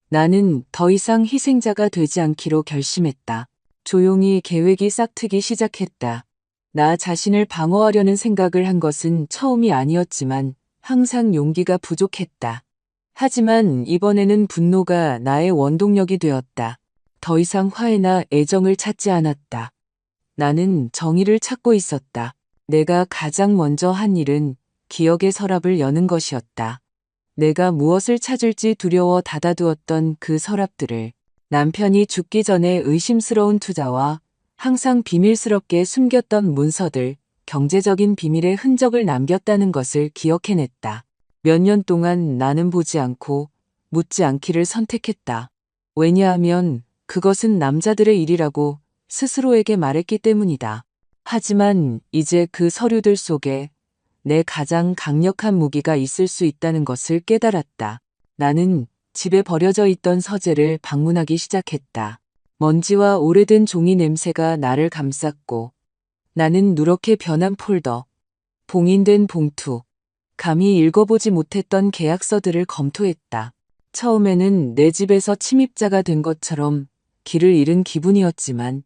나는 더 이상 희생자가 되지 않기로 결심했다. 조용히 계획이 싹트기 시작했다. 나 자신을 방어하려는 생각을 한 것은 처음이 아니었지만 항상 용기가 부족했다. 하지만 이번에는 분노가 나의 원동력이 되었다. 더 이상 화해나 애정을 찾지 않았다. 나는 정의를 찾고 있었다. 내가 가장 먼저 한 일은 기억의 서랍을 여는 것이었다. 내가 무엇을 찾을지 두려워 닫아두었던 그 서랍들을 남편이 죽기 전에 의심스러운 투자와 항상 비밀스럽게 숨겼던 문서들, 경제적인 비밀의 흔적을 남겼다는 것을 기억해냈다. 몇 년 동안 나는 보지 않고 묻지 않기를 선택했다. 왜냐하면 그것은 남자들의 일이라고 스스로에게 말했기 때문이다. 하지만 이제 그 서류들 속에 내 가장 강력한 무기가 있을 수 있다는 것을 깨달았다. 나는 집에 버려져 있던 서재를 방문하기 시작했다. 먼지와 오래된 종이 냄새가 나를 감쌌고 나는 누렇게 변한 폴더, 봉인된 봉투, 감히 읽어보지 못했던 계약서들을 검토했다. 처음에는 내 집에서 침입자가 된 것처럼 길을 잃은 기분이었지만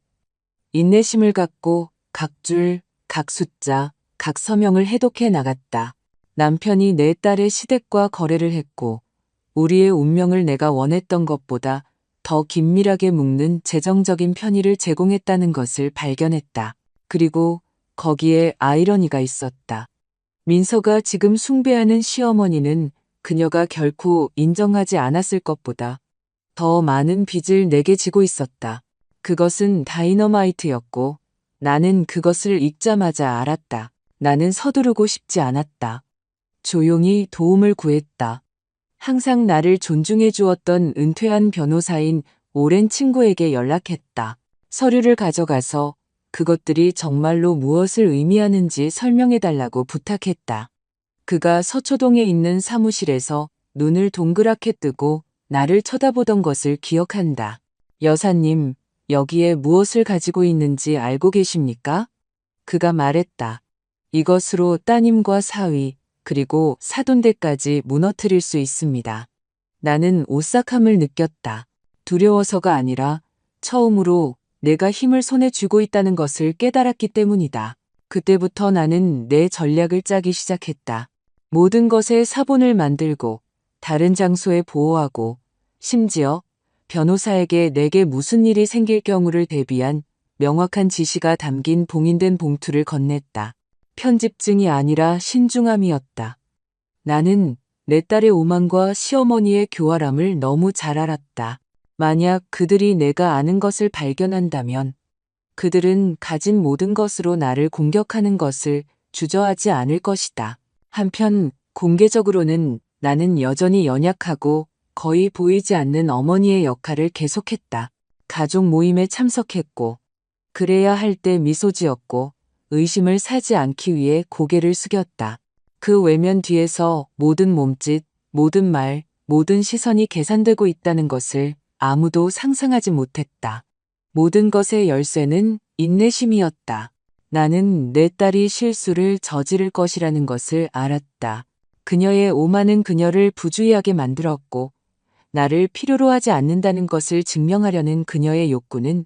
인내심을 갖고 각 줄, 각 숫자, 각 서명을 해독해 나갔다. 남편이 내 딸의 시댁과 거래를 했고 우리의 운명을 내가 원했던 것보다 더 긴밀하게 묶는 재정적인 편의를 제공했다는 것을 발견했다. 그리고 거기에 아이러니가 있었다. 민서가 지금 숭배하는 시어머니는 그녀가 결코 인정하지 않았을 것보다 더 많은 빚을 내게 지고 있었다. 그것은 다이너마이트였고 나는 그것을 읽자마자 알았다. 나는 서두르고 싶지 않았다. 조용히 도움을 구했다. 항상 나를 존중해 주었던 은퇴한 변호사인 오랜 친구에게 연락했다. 서류를 가져가서 그것들이 정말로 무엇을 의미하는지 설명해 달라고 부탁했다. 그가 서초동에 있는 사무실에서 눈을 동그랗게 뜨고 나를 쳐다보던 것을 기억한다. 여사님, 여기에 무엇을 가지고 있는지 알고 계십니까? 그가 말했다. 이것으로 따님과 사위, 그리고 사돈댁까지 무너뜨릴 수 있습니다. 나는 오싹함을 느꼈다. 두려워서가 아니라 처음으로 내가 힘을 손에 쥐고 있다는 것을 깨달았기 때문이다. 그때부터 나는 내 전략을 짜기 시작했다. 모든 것에 사본을 만들고 다른 장소에 보호하고 심지어 변호사에게 내게 무슨 일이 생길 경우를 대비한 명확한 지시가 담긴 봉인된 봉투를 건넸다. 편집증이 아니라 신중함이었다. 나는 내 딸의 오만과 시어머니의 교활함을 너무 잘 알았다. 만약 그들이 내가 아는 것을 발견한다면 그들은 가진 모든 것으로 나를 공격하는 것을 주저하지 않을 것이다. 한편 공개적으로는 나는 여전히 연약하고 거의 보이지 않는 어머니의 역할을 계속했다. 가족 모임에 참석했고 그래야 할 때 미소 지었고 의심을 사지 않기 위해 고개를 숙였다. 그 외면 뒤에서 모든 몸짓, 모든 말, 모든 시선이 계산되고 있다는 것을 아무도 상상하지 못했다. 모든 것의 열쇠는 인내심이었다. 나는 내 딸이 실수를 저지를 것이라는 것을 알았다. 그녀의 오만은 그녀를 부주의하게 만들었고 나를 필요로 하지 않는다는 것을 증명하려는 그녀의 욕구는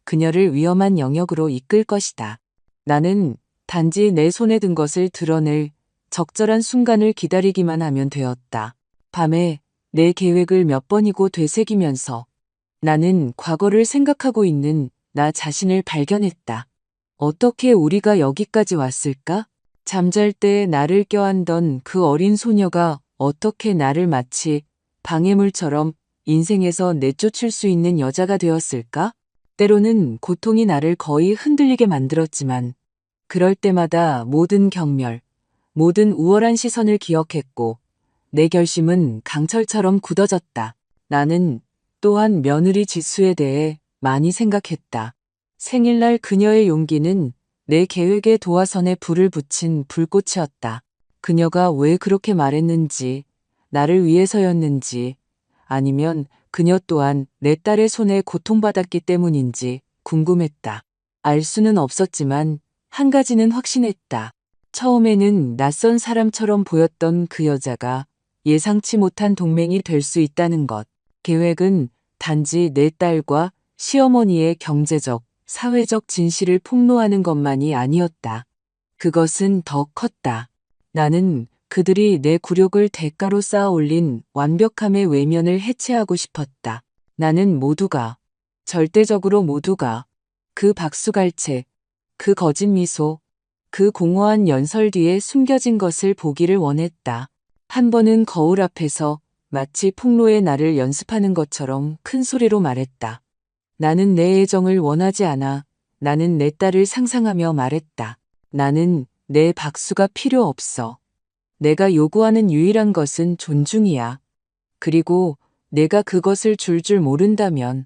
그녀를 위험한 영역으로 이끌 것이다. 나는 단지 내 손에 든 것을 드러낼 적절한 순간을 기다리기만 하면 되었다. 밤에 내 계획을 몇 번이고 되새기면서 나는 과거를 생각하고 있는 나 자신을 발견했다. 어떻게 우리가 여기까지 왔을까? 잠잘 때 나를 껴안던 그 어린 소녀가 어떻게 나를 마치 방해물처럼 인생에서 내쫓을 수 있는 여자가 되었을까? 때로는 고통이 나를 거의 흔들리게 만들었지만 그럴 때마다 모든 경멸, 모든 우월한 시선을 기억했고 내 결심은 강철처럼 굳어졌다. 나는 또한 며느리 지수에 대해 많이 생각했다. 생일날 그녀의 용기는 내 계획의 도화선에 불을 붙인 불꽃이었다. 그녀가 왜 그렇게 말했는지, 나를 위해서였는지, 아니면 그녀 또한 내 딸의 손에 고통받았기 때문인지 궁금했다. 알 수는 없었지만 한 가지는 확신했다. 처음에는 낯선 사람처럼 보였던 그 여자가 예상치 못한 동맹이 될 수 있다는 것. 계획은 단지 내 딸과 시어머니의 경제적, 사회적 진실을 폭로하는 것만이 아니었다. 그것은 더 컸다. 나는 그들이 내 굴욕을 대가로 쌓아 올린 완벽함의 외면을 해체하고 싶었다. 나는 모두가, 절대적으로 모두가 그 박수갈채, 그 거짓 미소, 그 공허한 연설 뒤에 숨겨진 것을 보기를 원했다. 한 번은 거울 앞에서 마치 폭로의 날을 연습하는 것처럼 큰 소리로 말했다. 나는 내 애정을 원하지 않아. 나는 내 딸을 상상하며 말했다. 나는 내 박수가 필요 없어. 내가 요구하는 유일한 것은 존중이야. 그리고 내가 그것을 줄 모른다면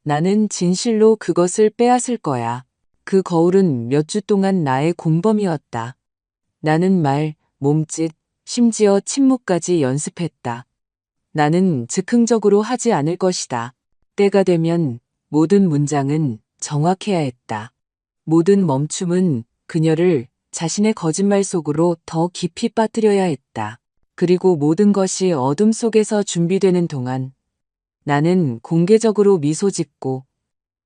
나는 진실로 그것을 빼앗을 거야. 그 거울은 몇 주 동안 나의 공범이었다. 나는 말, 몸짓, 심지어 침묵까지 연습했다. 나는 즉흥적으로 하지 않을 것이다. 때가 되면 모든 문장은 정확해야 했다. 모든 멈춤은 그녀를 자신의 거짓말 속으로 더 깊이 빠뜨려야 했다. 그리고 모든 것이 어둠 속에서 준비되는 동안 나는 공개적으로 미소 짓고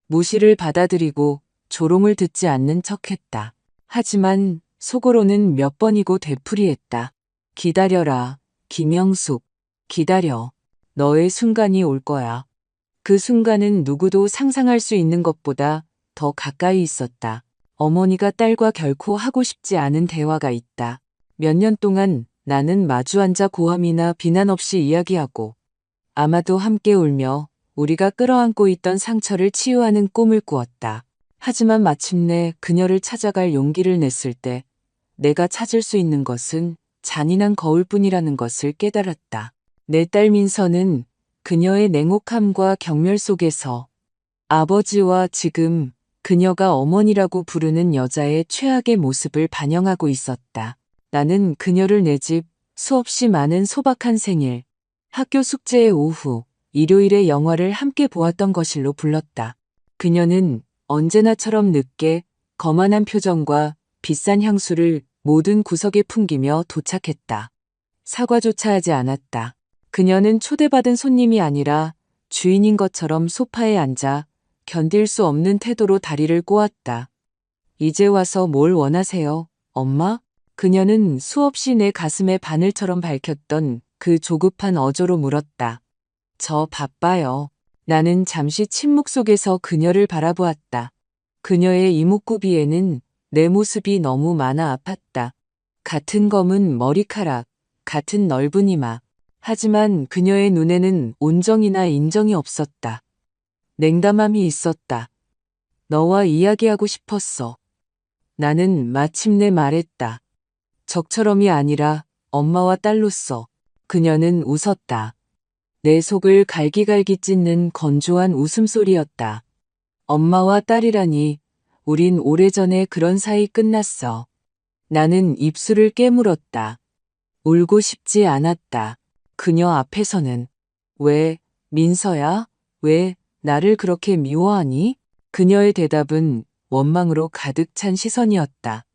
무시를 받아들이고 조롱을 듣지 않는 척했다. 하지만 속으로는 몇 번이고 되풀이했다. 기다려라, 김영숙. 기다려. 너의 순간이 올 거야. 그 순간은 누구도 상상할 수 있는 것보다 더 가까이 있었다. 어머니가 딸과 결코 하고 싶지 않은 대화가 있다. 몇 년 동안 나는 마주 앉아 고함이나 비난 없이 이야기하고 아마도 함께 울며 우리가 끌어안고 있던 상처를 치유하는 꿈을 꾸었다. 하지만 마침내 그녀를 찾아갈 용기를 냈을 때 내가 찾을 수 있는 것은 잔인한 거울뿐이라는 것을 깨달았다. 내 딸 민서는 그녀의 냉혹함과 경멸 속에서 아버지와 지금 그녀가 어머니라고 부르는 여자의 최악의 모습을 반영하고 있었다. 나는 그녀를 내 집, 수없이 많은 소박한 생일, 학교 숙제의 오후, 일요일의 영화를 함께 보았던 거실로 불렀다. 그녀는 언제나처럼 늦게 거만한 표정과 비싼 향수를 모든 구석에 풍기며 도착했다. 사과조차 하지 않았다. 그녀는 초대받은 손님이 아니라 주인인 것처럼 소파에 앉아 견딜 수 없는 태도로 다리를 꼬았다. 이제 와서 뭘 원하세요, 엄마? 그녀는 수없이 내 가슴에 바늘처럼 밝혔던 그 조급한 어조로 물었다. 저 바빠요. 나는 잠시 침묵 속에서 그녀를 바라보았다. 그녀의 이목구비에는 내 모습이 너무 많아 아팠다. 같은 검은 머리카락, 같은 넓은 이마. 하지만 그녀의 눈에는 온정이나 인정이 없었다. 냉담함이 있었다. 너와 이야기하고 싶었어. 나는 마침내 말했다. 적처럼이 아니라 엄마와 딸로서. 그녀는 웃었다. 내 속을 갈기갈기 찢는 건조한 웃음소리였다. 엄마와 딸이라니, 우린 오래전에 그런 사이 끝났어. 나는 입술을 깨물었다. 울고 싶지 않았다. 그녀 앞에서는. 왜, 민서야? 왜 나를 그렇게 미워하니? 그녀의 대답은 원망으로 가득 찬 시선이었다.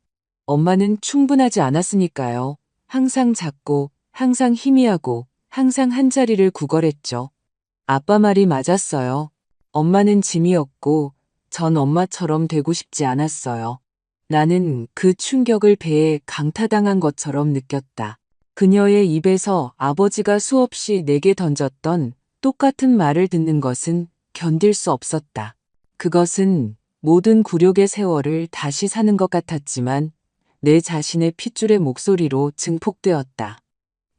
엄마는 충분하지 않았으니까요. 항상 작고, 항상 희미하고, 항상 한 자리를 구걸했죠. 아빠 말이 맞았어요. 엄마는 짐이었고, 전 엄마처럼 되고 싶지 않았어요. 나는 그 충격을 배에 강타당한 것처럼 느꼈다. 그녀의 입에서 아버지가 수없이 내게 던졌던 똑같은 말을 듣는 것은 견딜 수 없었다. 그것은 모든 굴욕의 세월을 다시 사는 것 같았지만 내 자신의 핏줄의 목소리로 증폭되었다.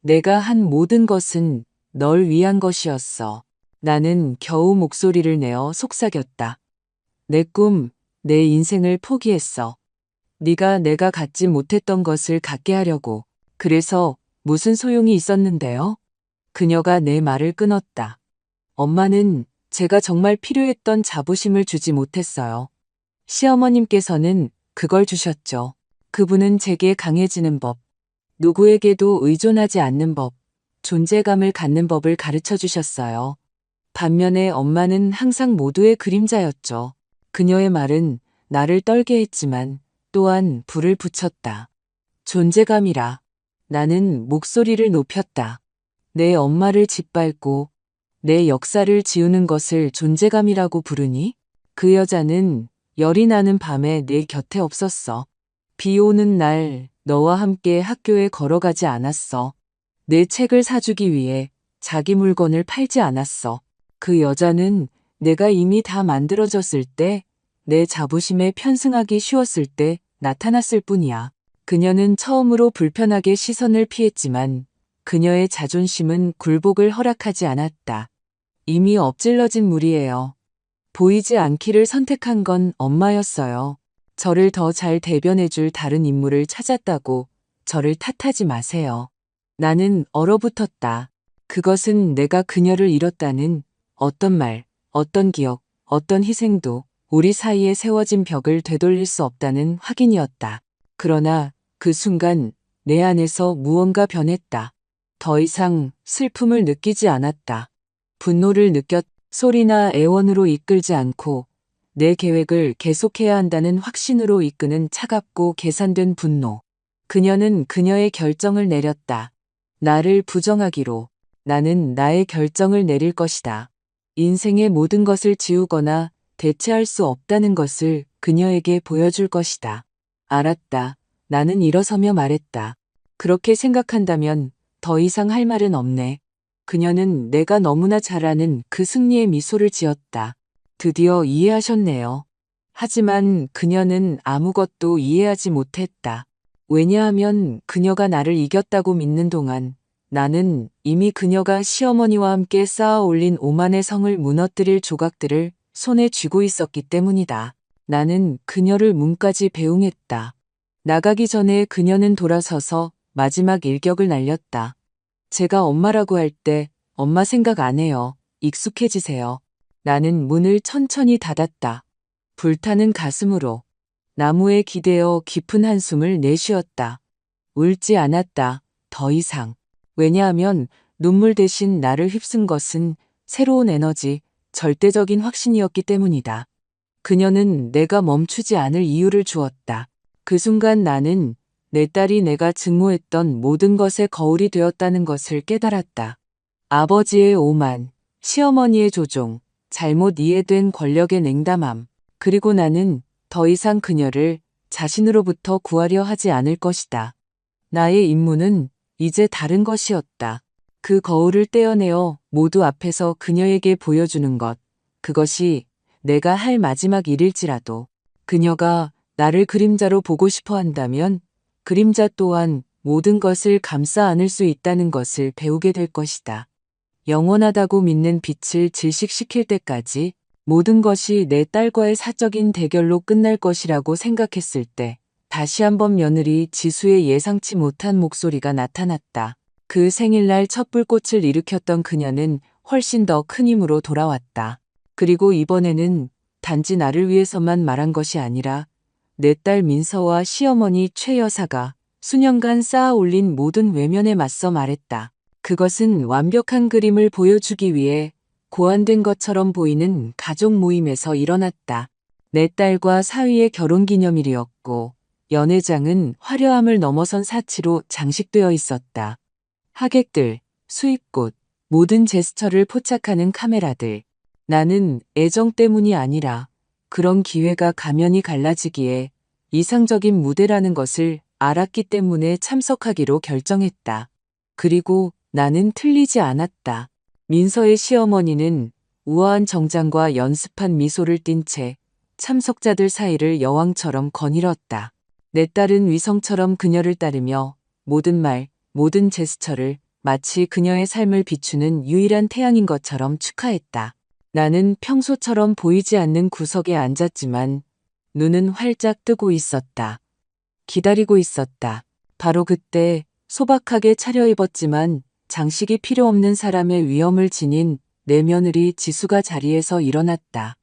내가 한 모든 것은 널 위한 것이었어. 나는 겨우 목소리를 내어 속삭였다. 내 꿈, 내 인생을 포기했어. 네가 내가 갖지 못했던 것을 갖게 하려고. 그래서 무슨 소용이 있었는데요? 그녀가 내 말을 끊었다. 엄마는 제가 정말 필요했던 자부심을 주지 못했어요. 시어머님께서는 그걸 주셨죠. 그분은 제게 강해지는 법, 누구에게도 의존하지 않는 법, 존재감을 갖는 법을 가르쳐 주셨어요. 반면에 엄마는 항상 모두의 그림자였죠. 그녀의 말은 나를 떨게 했지만 또한 불을 붙였다. 존재감이라. 나는 목소리를 높였다. 내 엄마를 짓밟고 내 역사를 지우는 것을 존재감이라고 부르니? 그 여자는 열이 나는 밤에 내 곁에 없었어. 비 오는 날 너와 함께 학교에 걸어가지 않았어. 내 책을 사주기 위해 자기 물건을 팔지 않았어. 그 여자는 내가 이미 다 만들어졌을 때, 내 자부심에 편승하기 쉬웠을 때 나타났을 뿐이야. 그녀는 처음으로 불편하게 시선을 피했지만 그녀의 자존심은 굴복을 허락하지 않았다. 이미 엎질러진 물이에요. 보이지 않기를 선택한 건 엄마였어요. 저를 더 잘 대변해줄 다른 인물을 찾았다고 저를 탓하지 마세요. 나는 얼어붙었다. 그것은 내가 그녀를 잃었다는 어떤 말, 어떤 기억, 어떤 희생도 우리 사이에 세워진 벽을 되돌릴 수 없다는 확인이었다. 그러나 그 순간 내 안에서 무언가 변했다. 더 이상 슬픔을 느끼지 않았다. 분노를 느꼈. 소리나 애원으로 이끌지 않고 내 계획을 계속해야 한다는 확신으로 이끄는 차갑고 계산된 분노. 그녀는 그녀의 결정을 내렸다. 나를 부정하기로. 나는 나의 결정을 내릴 것이다. 인생의 모든 것을 지우거나 대체할 수 없다는 것을 그녀에게 보여줄 것이다. 알았다. 나는 일어서며 말했다. 그렇게 생각한다면 더 이상 할 말은 없네. 그녀는 내가 너무나 잘 아는 그 승리의 미소를 지었다. 드디어 이해하셨네요. 하지만 그녀는 아무것도 이해하지 못했다. 왜냐하면 그녀가 나를 이겼다고 믿는 동안 나는 이미 그녀가 시어머니와 함께 쌓아 올린 오만의 성을 무너뜨릴 조각들을 손에 쥐고 있었기 때문이다. 나는 그녀를 문까지 배웅했다. 나가기 전에 그녀는 돌아서서 마지막 일격을 날렸다. 제가 엄마라고 할 때 엄마 생각 안 해요. 익숙해지세요. 나는 문을 천천히 닫았다. 불타는 가슴으로 나무에 기대어 깊은 한숨을 내쉬었다. 울지 않았다. 더 이상. 왜냐하면 눈물 대신 나를 휩쓴 것은 새로운 에너지, 절대적인 확신이었기 때문이다. 그녀는 내가 멈추지 않을 이유를 주었다. 그 순간 나는 내 딸이 내가 증오했던 모든 것의 거울이 되었다는 것을 깨달았다. 아버지의 오만, 시어머니의 조종, 잘못 이해된 권력의 냉담함, 그리고 나는 더 이상 그녀를 자신으로부터 구하려 하지 않을 것이다. 나의 임무는 이제 다른 것이었다. 그 거울을 떼어내어 모두 앞에서 그녀에게 보여주는 것. 그것이 내가 할 마지막 일일지라도 그녀가 나를 그림자로 보고 싶어 한다면 그림자 또한 모든 것을 감싸 안을 수 있다는 것을 배우게 될 것이다. 영원하다고 믿는 빛을 질식시킬 때까지 모든 것이 내 딸과의 사적인 대결로 끝날 것이라고 생각했을 때 다시 한번 며느리 지수의 예상치 못한 목소리가 나타났다. 그 생일날 첫 불꽃을 일으켰던 그녀는 훨씬 더 큰 힘으로 돌아왔다. 그리고 이번에는 단지 나를 위해서만 말한 것이 아니라 내 딸 민서와 시어머니 최 여사가 수년간 쌓아 올린 모든 외면에 맞서 말했다. 그것은 완벽한 그림을 보여주기 위해 고안된 것처럼 보이는 가족 모임에서 일어났다. 내 딸과 사위의 결혼기념일이었고 연회장은 화려함을 넘어선 사치로 장식되어 있었다. 하객들, 수입꽃, 모든 제스처를 포착하는 카메라들. 나는 애정 때문이 아니라 그런 기회가 가면이 갈라지기에 이상적인 무대라는 것을 알았기 때문에 참석하기로 결정했다. 그리고 나는 틀리지 않았다. 민서의 시어머니는 우아한 정장과 연습한 미소를 띤 채 참석자들 사이를 여왕처럼 거닐었다. 내 딸은 위성처럼 그녀를 따르며 모든 말, 모든 제스처를 마치 그녀의 삶을 비추는 유일한 태양인 것처럼 축하했다. 나는 평소처럼 보이지 않는 구석에 앉았지만 눈은 활짝 뜨고 있었다. 기다리고 있었다. 바로 그때 소박하게 차려입었지만 장식이 필요 없는 사람의 위엄을 지닌 내 며느리 지수가 자리에서 일어났다.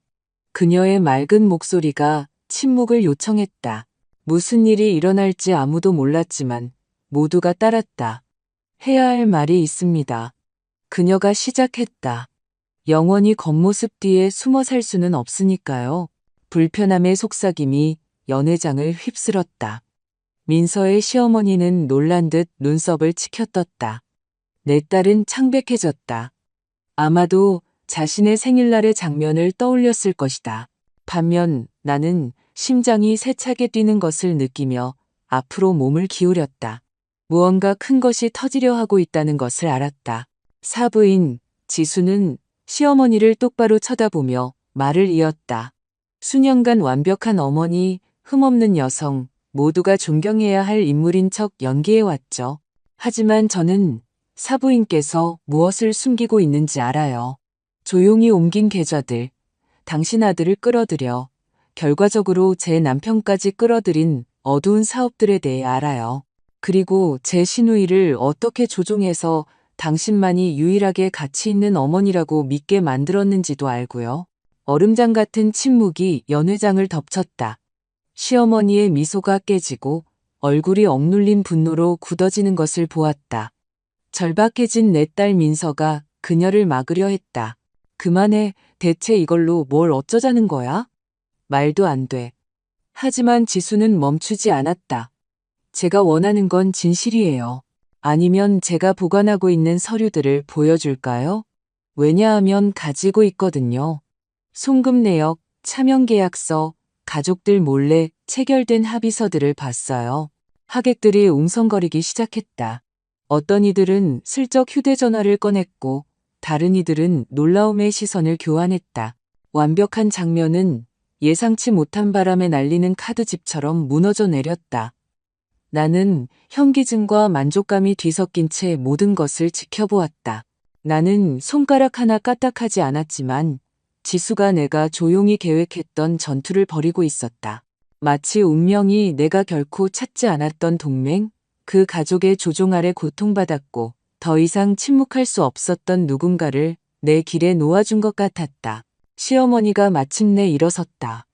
그녀의 맑은 목소리가 침묵을 요청했다. 무슨 일이 일어날지 아무도 몰랐지만 모두가 따랐다. 해야 할 말이 있습니다. 그녀가 시작했다. 영원히 겉모습 뒤에 숨어 살 수는 없으니까요. 불편함의 속삭임이 연회장을 휩쓸었다. 민서의 시어머니는 놀란 듯 눈썹을 치켜떴다. 내 딸은 창백해졌다. 아마도 자신의 생일날의 장면을 떠올렸을 것이다. 반면 나는 심장이 세차게 뛰는 것을 느끼며 앞으로 몸을 기울였다. 무언가 큰 것이 터지려 하고 있다는 것을 알았다. 사부인 지수는 시어머니를 똑바로 쳐다보며 말을 이었다. 수년간 완벽한 어머니, 흠없는 여성, 모두가 존경해야 할 인물인 척 연기해왔죠. 하지만 저는 사부인께서 무엇을 숨기고 있는지 알아요. 조용히 옮긴 계좌들, 당신 아들을 끌어들여 결과적으로 제 남편까지 끌어들인 어두운 사업들에 대해 알아요. 그리고 제 시누이를 어떻게 조종해서 당신만이 유일하게 가치 있는 어머니라고 믿게 만들었는지도 알고요. 얼음장 같은 침묵이 연회장을 덮쳤다. 시어머니의 미소가 깨지고 얼굴이 억눌린 분노로 굳어지는 것을 보았다. 절박해진 내 딸 민서가 그녀를 막으려 했다. 그만해, 대체 이걸로 뭘 어쩌자는 거야? 말도 안 돼. 하지만 지수는 멈추지 않았다. 제가 원하는 건 진실이에요. 아니면 제가 보관하고 있는 서류들을 보여줄까요? 왜냐하면 가지고 있거든요. 송금 내역, 차명 계약서, 가족들 몰래 체결된 합의서들을 봤어요. 하객들이 웅성거리기 시작했다. 어떤 이들은 슬쩍 휴대전화를 꺼냈고 다른 이들은 놀라움의 시선을 교환했다. 완벽한 장면은 예상치 못한 바람에 날리는 카드집처럼 무너져 내렸다. 나는 현기증과 만족감이 뒤섞인 채 모든 것을 지켜보았다. 나는 손가락 하나 까딱하지 않았지만 지수가 내가 조용히 계획했던 전투를 벌이고 있었다. 마치 운명이 내가 결코 찾지 않았던 동맹, 그 가족의 조종 아래 고통받았고 더 이상 침묵할 수 없었던 누군가를 내 길에 놓아준 것 같았다. 시어머니가 마침내 일어섰다.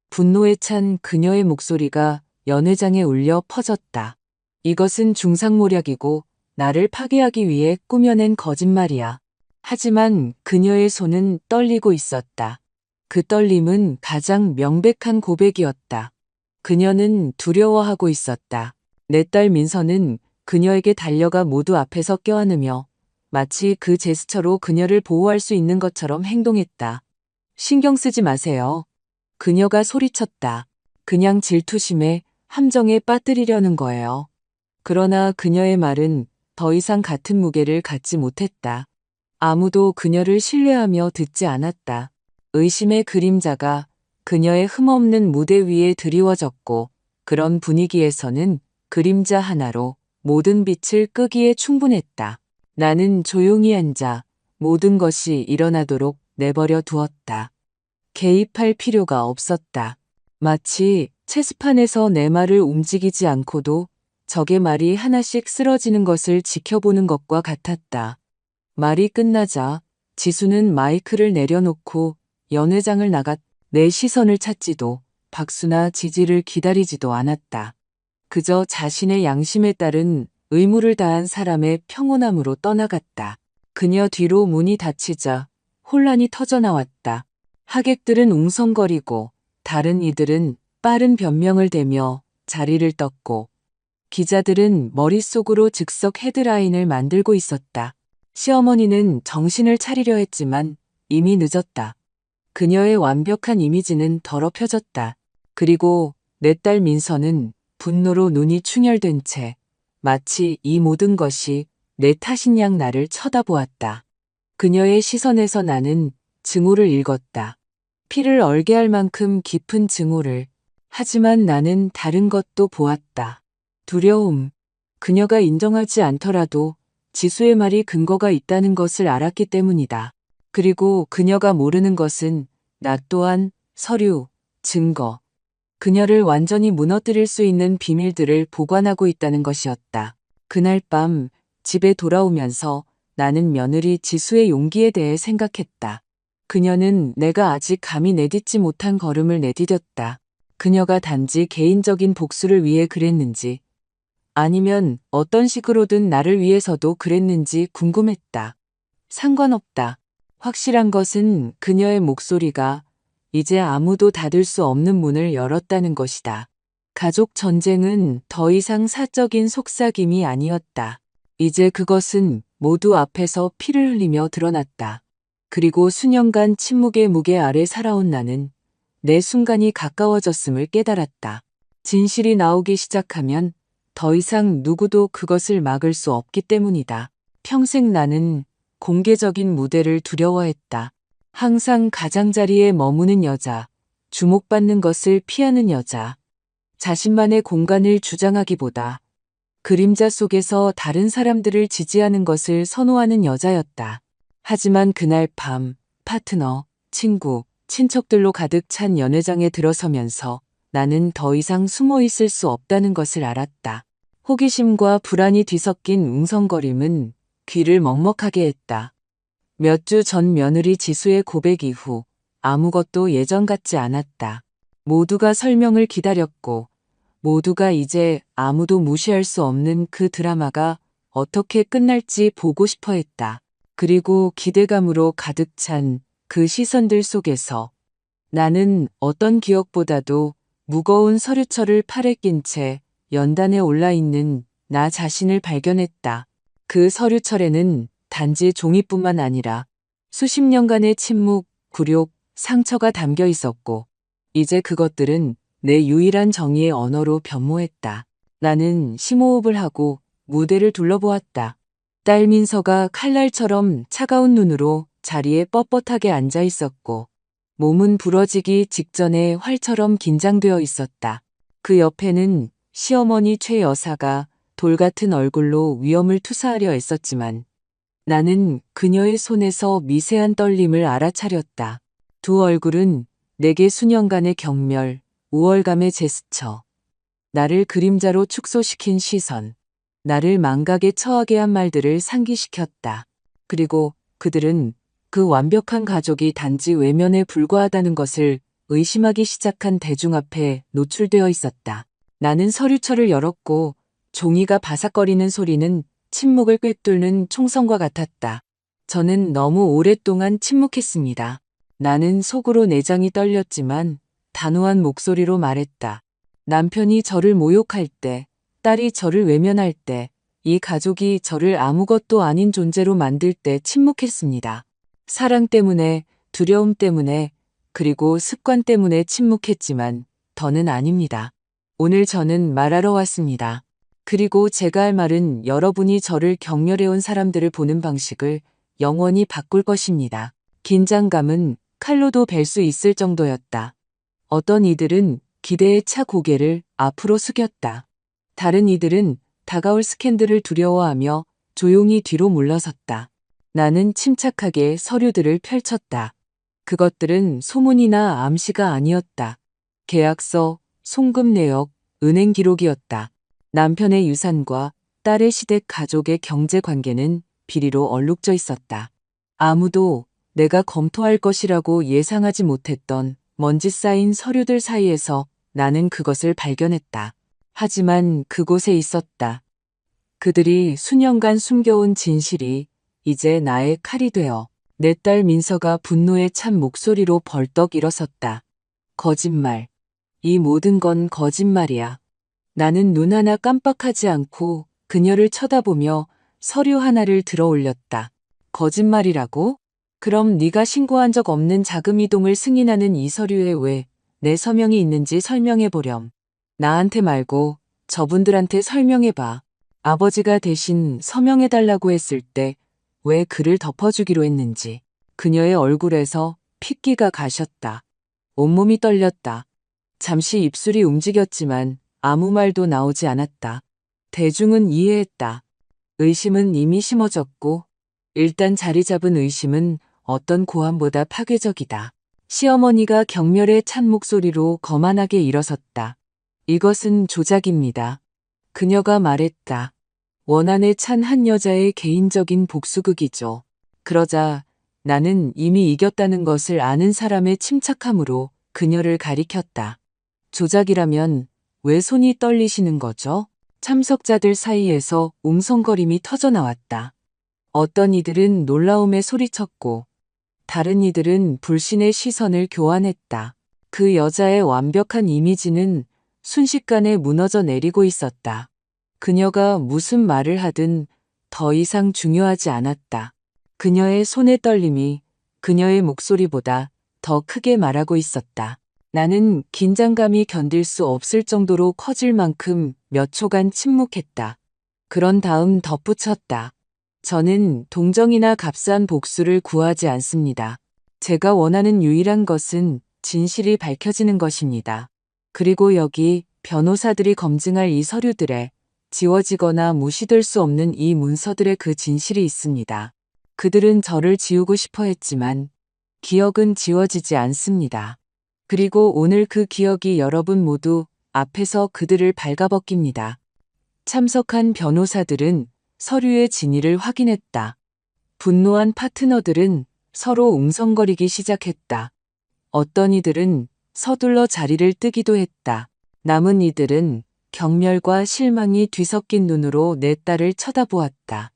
분노에 찬 그녀의 목소리가 연회장에 울려 퍼졌다. 이것은 중상모략이고 나를 파괴하기 위해 꾸며낸 거짓말이야. 하지만 그녀의 손은 떨리고 있었다. 그 떨림은 가장 명백한 고백이었다. 그녀는 두려워하고 있었다. 내 딸 민서는 그녀에게 달려가 모두 앞에서 껴안으며 마치 그 제스처로 그녀를 보호할 수 있는 것처럼 행동했다. 신경 쓰지 마세요. 그녀가 소리쳤다. 그냥 질투심에 함정에 빠뜨리려는 거예요. 그러나 그녀의 말은 더 이상 같은 무게를 갖지 못했다. 아무도 그녀를 신뢰하며 듣지 않았다. 의심의 그림자가 그녀의 흠없는 무대 위에 드리워졌고 그런 분위기에서는 그림자 하나로 모든 빛을 끄기에 충분했다. 나는 조용히 앉아 모든 것이 일어나도록 내버려 두었다. 개입할 필요가 없었다. 마치 체스판에서 내 말을 움직이지 않고도 적의 말이 하나씩 쓰러지는 것을 지켜보는 것과 같았다. 말이 끝나자 지수는 마이크를 내려놓고 연회장을 나갔. 내 시선을 찾지도 박수나 지지를 기다리지도 않았다. 그저 자신의 양심에 따른 의무를 다한 사람의 평온함으로 떠나갔다. 그녀 뒤로 문이 닫히자 혼란이 터져나왔다. 하객들은 웅성거리고 다른 이들은 빠른 변명을 대며 자리를 떴고 기자들은 머릿속으로 즉석 헤드라인을 만들고 있었다. 시어머니는 정신을 차리려 했지만 이미 늦었다. 그녀의 완벽한 이미지는 더럽혀졌다. 그리고 내 딸 민서는 분노로 눈이 충혈된 채 마치 이 모든 것이 내 탓인 양 나를 쳐다보았다. 그녀의 시선에서 나는 증오를 읽었다. 피를 얼게 할 만큼 깊은 증오를. 하지만 나는 다른 것도 보았다. 두려움. 그녀가 인정하지 않더라도 지수의 말이 근거가 있다는 것을 알았기 때문이다. 그리고 그녀가 모르는 것은 나 또한 서류, 증거, 그녀를 완전히 무너뜨릴 수 있는 비밀들을 보관하고 있다는 것이었다. 그날 밤 집에 돌아오면서 나는 며느리 지수의 용기에 대해 생각했다. 그녀는 내가 아직 감히 내딛지 못한 걸음을 내디뎠다. 그녀가 단지 개인적인 복수를 위해 그랬는지 아니면 어떤 식으로든 나를 위해서도 그랬는지 궁금했다. 상관없다. 확실한 것은 그녀의 목소리가 이제 아무도 닫을 수 없는 문을 열었다는 것이다. 가족 전쟁은 더 이상 사적인 속삭임이 아니었다. 이제 그것은 모두 앞에서 피를 흘리며 드러났다. 그리고 수년간 침묵의 무게 아래 살아온 나는 내 순간이 가까워졌음을 깨달았다. 진실이 나오기 시작하면 더 이상 누구도 그것을 막을 수 없기 때문이다. 평생 나는 공개적인 무대를 두려워했다. 항상 가장자리에 머무는 여자, 주목받는 것을 피하는 여자, 자신만의 공간을 주장하기보다 그림자 속에서 다른 사람들을 지지하는 것을 선호하는 여자였다. 하지만 그날 밤 파트너, 친구, 친척들로 가득 찬 연회장에 들어서면서 나는 더 이상 숨어 있을 수 없다는 것을 알았다. 호기심과 불안이 뒤섞인 웅성거림은 귀를 먹먹하게 했다. 몇 주 전 며느리 지수의 고백 이후 아무것도 예전 같지 않았다. 모두가 설명을 기다렸고 모두가 이제 아무도 무시할 수 없는 그 드라마가 어떻게 끝날지 보고 싶어 했다. 그리고 기대감으로 가득 찬 그 시선들 속에서 나는 어떤 기억보다도 무거운 서류철을 팔에 낀 채 연단에 올라있는 나 자신을 발견했다. 그 서류철에는 단지 종이뿐만 아니라 수십 년간의 침묵, 굴욕, 상처가 담겨 있었고 이제 그것들은 내 유일한 정의의 언어로 변모했다. 나는 심호흡을 하고 무대를 둘러보았다. 딸 민서가 칼날처럼 차가운 눈으로 자리에 뻣뻣하게 앉아 있었고 몸은 부러지기 직전에 활처럼 긴장되어 있었다. 그 옆에는 시어머니 최 여사가 돌 같은 얼굴로 위험을 투사하려 애썼지만 나는 그녀의 손에서 미세한 떨림을 알아차렸다. 두 얼굴은 내게 수년간의 경멸, 우월감의 제스처, 나를 그림자로 축소시킨 시선, 나를 망각에 처하게 한 말들을 상기시켰다. 그리고 그들은 그 완벽한 가족이 단지 외면에 불과하다는 것을 의심하기 시작한 대중 앞에 노출되어 있었다. 나는 서류철을 열었고 종이가 바삭거리는 소리는 침묵을 꿰뚫는 총성과 같았다. 저는 너무 오랫동안 침묵했습니다. 나는 속으로 내장이 떨렸지만 단호한 목소리로 말했다. 남편이 저를 모욕할 때, 딸이 저를 외면할 때, 이 가족이 저를 아무것도 아닌 존재로 만들 때 침묵했습니다. 사랑 때문에, 두려움 때문에, 그리고 습관 때문에 침묵했지만 더는 아닙니다. 오늘 저는 말하러 왔습니다. 그리고 제가 할 말은 여러분이 저를 경멸해온 사람들을 보는 방식을 영원히 바꿀 것입니다. 긴장감은 칼로도 벨 수 있을 정도였다. 어떤 이들은 기대에 차 고개를 앞으로 숙였다. 다른 이들은 다가올 스캔들을 두려워하며 조용히 뒤로 물러섰다. 나는 침착하게 서류들을 펼쳤다. 그것들은 소문이나 암시가 아니었다. 계약서, 송금 내역, 은행 기록이었다. 남편의 유산과 딸의 시댁 가족의 경제 관계는 비리로 얼룩져 있었다. 아무도 내가 검토할 것이라고 예상하지 못했던 먼지 쌓인 서류들 사이에서 나는 그것을 발견했다. 하지만 그곳에 있었다. 그들이 수년간 숨겨온 진실이 이제 나의 칼이 되어 내 딸 민서가 분노에 찬 목소리로 벌떡 일어섰다. 거짓말. 이 모든 건 거짓말이야. 나는 눈 하나 깜빡하지 않고 그녀를 쳐다보며 서류 하나를 들어 올렸다. 거짓말이라고? 그럼 네가 신고한 적 없는 자금 이동을 승인하는 이 서류에 왜 내 서명이 있는지 설명해 보렴. 나한테 말고 저분들한테 설명해봐. 아버지가 대신 서명해 달라고 했을 때 왜 글을 덮어주기로 했는지. 그녀의 얼굴에서 핏기가 가셨다. 온몸이 떨렸다. 잠시 입술이 움직였지만 아무 말도 나오지 않았다. 대중은 이해했다. 의심은 이미 심어졌고 일단 자리 잡은 의심은 어떤 고함보다 파괴적이다. 시어머니가 경멸에 찬 목소리로 거만하게 일어섰다. 이것은 조작입니다. 그녀가 말했다. 원한에 찬 한 여자의 개인적인 복수극이죠. 그러자 나는 이미 이겼다는 것을 아는 사람의 침착함으로 그녀를 가리켰다. 조작이라면 왜 손이 떨리시는 거죠? 참석자들 사이에서 웅성거림이 터져나왔다. 어떤 이들은 놀라움에 소리쳤고 다른 이들은 불신의 시선을 교환했다. 그 여자의 완벽한 이미지는 순식간에 무너져 내리고 있었다. 그녀가 무슨 말을 하든 더 이상 중요하지 않았다. 그녀의 손의 떨림이 그녀의 목소리보다 더 크게 말하고 있었다. 나는 긴장감이 견딜 수 없을 정도로 커질 만큼 몇 초간 침묵했다. 그런 다음 덧붙였다. 저는 동정이나 값싼 복수를 구하지 않습니다. 제가 원하는 유일한 것은 진실이 밝혀지는 것입니다. 그리고 여기 변호사들이 검증할 이 서류들에 지워지거나 무시될 수 없는 이 문서들의 그 진실이 있습니다. 그들은 저를 지우고 싶어 했지만 기억은 지워지지 않습니다. 그리고 오늘 그 기억이 여러분 모두 앞에서 그들을 발가벗깁니다. 참석한 변호사들은 서류의 진위를 확인했다. 분노한 파트너들은 서로 웅성거리기 시작했다. 어떤 이들은 서둘러 자리를 뜨기도 했다. 남은 이들은 경멸과 실망이 뒤섞인 눈으로 내 딸을 쳐다보았다.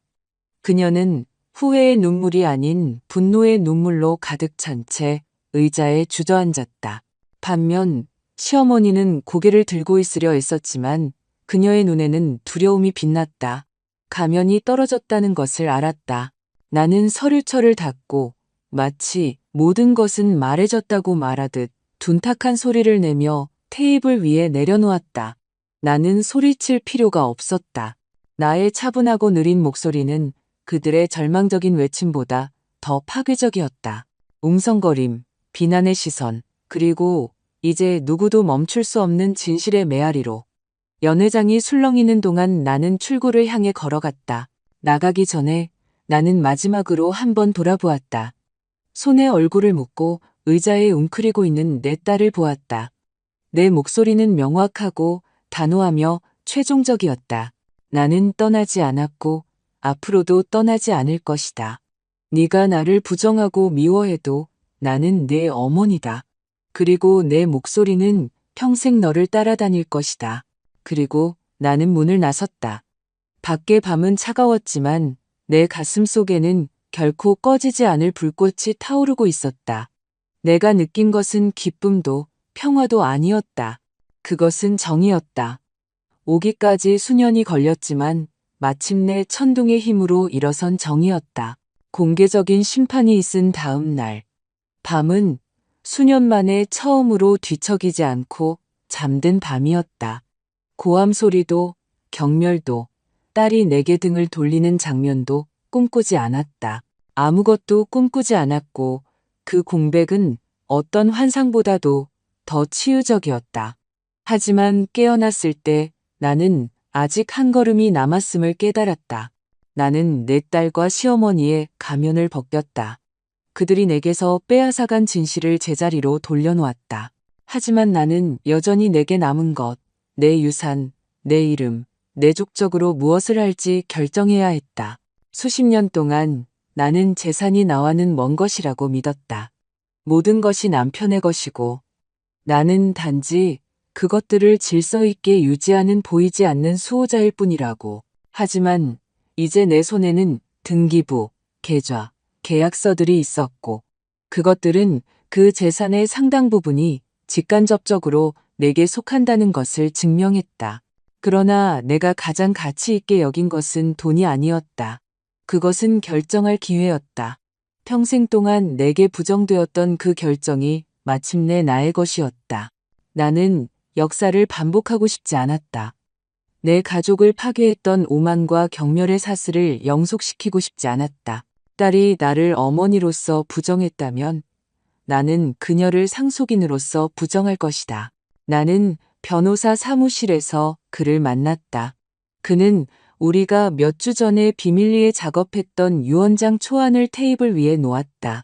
그녀는 후회의 눈물이 아닌 분노의 눈물로 가득 찬 채 의자에 주저앉았다. 반면 시어머니는 고개를 들고 있으려 애썼지만 그녀의 눈에는 두려움이 빛났다. 가면이 떨어졌다는 것을 알았다. 나는 서류철을 닫고 마치 모든 것은 말해졌다고 말하듯 둔탁한 소리를 내며 테이블 위에 내려놓았다. 나는 소리칠 필요가 없었다. 나의 차분하고 느린 목소리는 그들의 절망적인 외침보다 더 파괴적이었다. 웅성거림, 비난의 시선, 그리고 이제 누구도 멈출 수 없는 진실의 메아리로 연회장이 술렁이는 동안 나는 출구를 향해 걸어갔다. 나가기 전에 나는 마지막으로 한번 돌아보았다. 손에 얼굴을 묻고 의자에 웅크리고 있는 내 딸을 보았다. 내 목소리는 명확하고 단호하며 최종적이었다. 나는 떠나지 않았고 앞으로도 떠나지 않을 것이다. 네가 나를 부정하고 미워해도 나는 내 어머니다. 그리고 내 목소리는 평생 너를 따라다닐 것이다. 그리고 나는 문을 나섰다. 밖의 밤은 차가웠지만 내 가슴 속에는 결코 꺼지지 않을 불꽃이 타오르고 있었다. 내가 느낀 것은 기쁨도 평화도 아니었다. 그것은 정이었다. 오기까지 수년이 걸렸지만 마침내 천둥의 힘으로 일어선 정이었다. 공개적인 심판이 있은 다음 날. 밤은 수년 만에 처음으로 뒤척이지 않고 잠든 밤이었다. 고함 소리도 경멸도 딸이 내게 등을 돌리는 장면도 꿈꾸지 않았다. 아무것도 꿈꾸지 않았고 그 공백은 어떤 환상보다도 더 치유적이었다. 하지만 깨어났을 때 나는 아직 한 걸음이 남았음을 깨달았다. 나는 내 딸과 시어머니의 가면을 벗겼다. 그들이 내게서 빼앗아간 진실을 제자리로 돌려놓았다. 하지만 나는 여전히 내게 남은 것, 내 유산, 내 이름, 내 족적으로 무엇을 할지 결정해야 했다. 수십 년 동안 나는 재산이 나와는 먼 것이라고 믿었다. 모든 것이 남편의 것이고 나는 단지 그것들을 질서 있게 유지하는 보이지 않는 수호자일 뿐이라고. 하지만 이제 내 손에는 등기부, 계좌, 계약서들이 있었고 그것들은 그 재산의 상당 부분이 직간접적으로 내게 속한다는 것을 증명했다. 그러나 내가 가장 가치 있게 여긴 것은 돈이 아니었다. 그것은 결정할 기회였다. 평생 동안 내게 부정되었던 그 결정이 마침내 나의 것이었다. 나는 역사를 반복하고 싶지 않았다. 내 가족을 파괴했던 오만과 경멸의 사슬을 영속시키고 싶지 않았다. 딸이 나를 어머니로서 부정했다면 나는 그녀를 상속인으로서 부정할 것이다. 나는 변호사 사무실에서 그를 만났다. 그는 우리가 몇 주 전에 비밀리에 작업했던 유언장 초안을 테이블 위에 놓았다.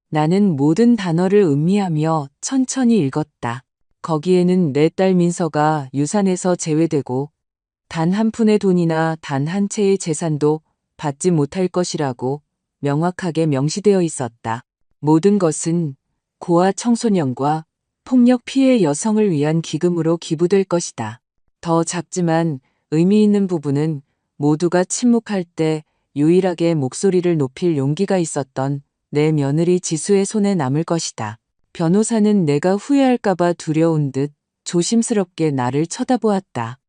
나는 모든 단어를 음미하며 천천히 읽었다. 거기에는 내 딸 민서가 유산에서 제외되고 단 한 푼의 돈이나 단 한 채의 재산도 받지 못할 것이라고 명확하게 명시되어 있었다. 모든 것은 고아 청소년과 폭력 피해 여성을 위한 기금으로 기부될 것이다. 더 작지만 의미 있는 부분은 모두가 침묵할 때 유일하게 목소리를 높일 용기가 있었던 내 며느리 지수의 손에 남을 것이다. 변호사는 내가 후회할까봐 두려운 듯 조심스럽게 나를 쳐다보았다.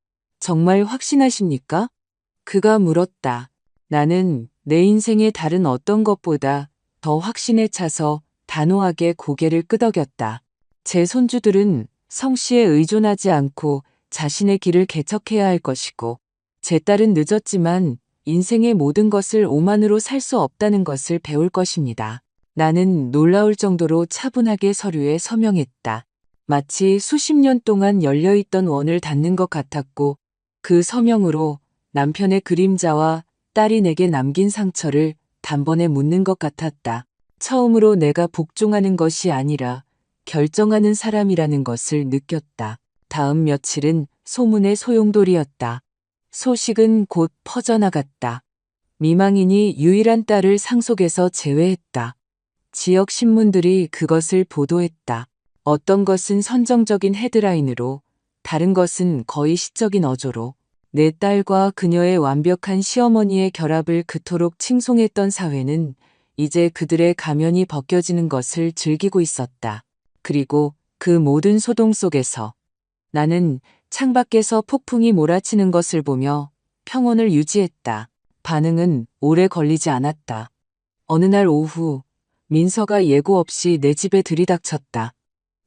정말 확신하십니까? 그가 물었다. 나는 내 인생의 다른 어떤 것보다 더 확신에 차서 단호하게 고개를 끄덕였다. 제 손주들은 성씨에 의존하지 않고 자신의 길을 개척해야 할 것이고 제 딸은 늦었지만 인생의 모든 것을 오만으로 살 수 없다는 것을 배울 것입니다. 나는 놀라울 정도로 차분하게 서류에 서명했다. 마치 수십 년 동안 열려있던 원을 닫는 것 같았고 그 서명으로 남편의 그림자와 딸이 내게 남긴 상처를 단번에 묻는 것 같았다. 처음으로 내가 복종하는 것이 아니라 결정하는 사람이라는 것을 느꼈다. 다음 며칠은 소문의 소용돌이였다. 소식은 곧 퍼져나갔다. 미망인이 유일한 딸을 상속에서 제외했다. 지역 신문들이 그것을 보도했다. 어떤 것은 선정적인 헤드라인으로, 다른 것은 거의 시적인 어조로 내 딸과 그녀의 완벽한 시어머니의 결합을 그토록 칭송했던 사회는 이제 그들의 가면이 벗겨지는 것을 즐기고 있었다. 그리고 그 모든 소동 속에서 나는 창밖에서 폭풍이 몰아치는 것을 보며 평온을 유지했다. 반응은 오래 걸리지 않았다. 어느 날 오후 민서가 예고 없이 내 집에 들이닥쳤다.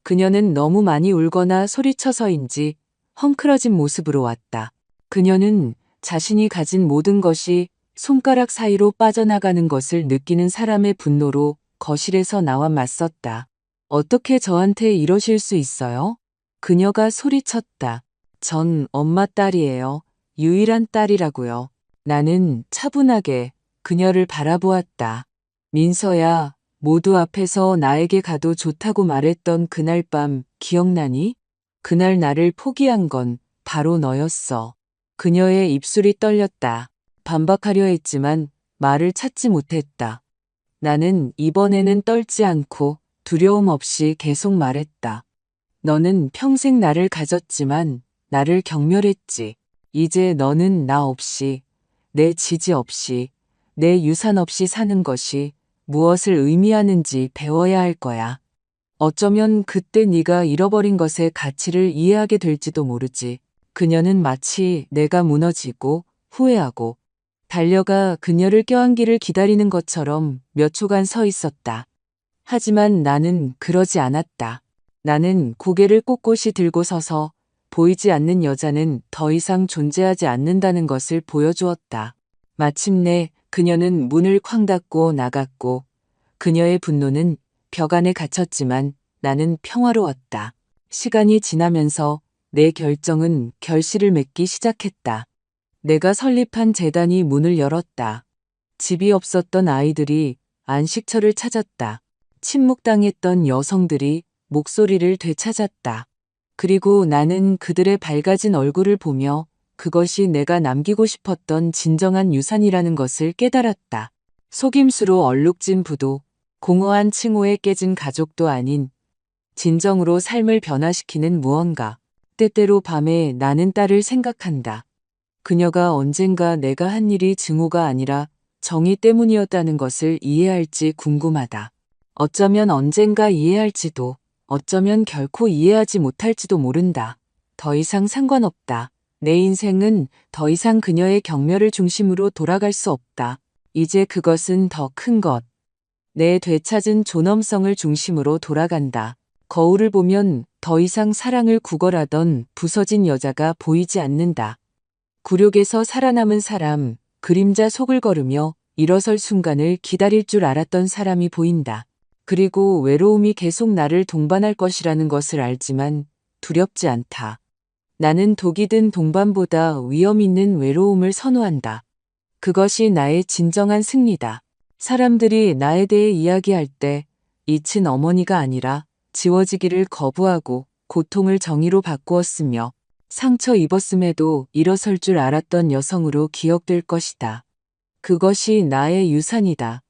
그녀는 너무 많이 울거나 소리쳐서인지 헝클어진 모습으로 왔다. 그녀는 자신이 가진 모든 것이 손가락 사이로 빠져나가는 것을 느끼는 사람의 분노로 거실에서 나와 맞섰다. 어떻게 저한테 이러실 수 있어요? 그녀가 소리쳤다. 전 엄마 딸이에요. 유일한 딸이라고요. 나는 차분하게 그녀를 바라보았다. 민서야, 모두 앞에서 나에게 가도 좋다고 말했던 그날 밤 기억나니? 그날 나를 포기한 건 바로 너였어. 그녀의 입술이 떨렸다. 반박하려 했지만 말을 찾지 못했다. 나는 이번에는 떨지 않고 두려움 없이 계속 말했다. 너는 평생 나를 가졌지만 나를 경멸했지. 이제 너는 나 없이, 내 지지 없이, 내 유산 없이 사는 것이 무엇을 의미하는지 배워야 할 거야. 어쩌면 그때 네가 잃어버린 것의 가치를 이해하게 될지도 모르지. 그녀는 마치 내가 무너지고 후회하고 달려가 그녀를 껴안기를 기다리는 것처럼 몇 초간 서 있었다. 하지만 나는 그러지 않았다. 나는 고개를 꼿꼿이 들고 서서 보이지 않는 여자는 더 이상 존재하지 않는다는 것을 보여주었다. 마침내 그녀는 문을 쾅 닫고 나갔고 그녀의 분노는 벽 안에 갇혔지만 나는 평화로웠다. 시간이 지나면서 내 결정은 결실을 맺기 시작했다. 내가 설립한 재단이 문을 열었다. 집이 없었던 아이들이 안식처를 찾았다. 침묵당했던 여성들이 목소리를 되찾았다. 그리고 나는 그들의 밝아진 얼굴을 보며 그것이 내가 남기고 싶었던 진정한 유산이라는 것을 깨달았다. 속임수로 얼룩진 부도, 공허한 칭호에 깨진 가족도 아닌 진정으로 삶을 변화시키는 무언가. 때때로 밤에 나는 딸을 생각한다. 그녀가 언젠가 내가 한 일이 증오가 아니라 정의 때문이었다는 것을 이해할지 궁금하다. 어쩌면 언젠가 이해할지도, 어쩌면 결코 이해하지 못할지도 모른다. 더 이상 상관없다. 내 인생은 더 이상 그녀의 경멸을 중심으로 돌아갈 수 없다. 이제 그것은 더 큰 것. 내 되찾은 존엄성을 중심으로 돌아간다. 거울을 보면 더 이상 사랑을 구걸하던 부서진 여자가 보이지 않는다. 굴욕에서 살아남은 사람, 그림자 속을 걸으며 일어설 순간을 기다릴 줄 알았던 사람이 보인다. 그리고 외로움이 계속 나를 동반할 것이라는 것을 알지만 두렵지 않다. 나는 독이 든 동반보다 위험 있는 외로움을 선호한다. 그것이 나의 진정한 승리다. 사람들이 나에 대해 이야기할 때 잊힌 어머니가 아니라 지워지기를 거부하고 고통을 정의로 바꾸었으며 상처 입었음에도 일어설 줄 알았던 여성으로 기억될 것이다. 그것이 나의 유산이다.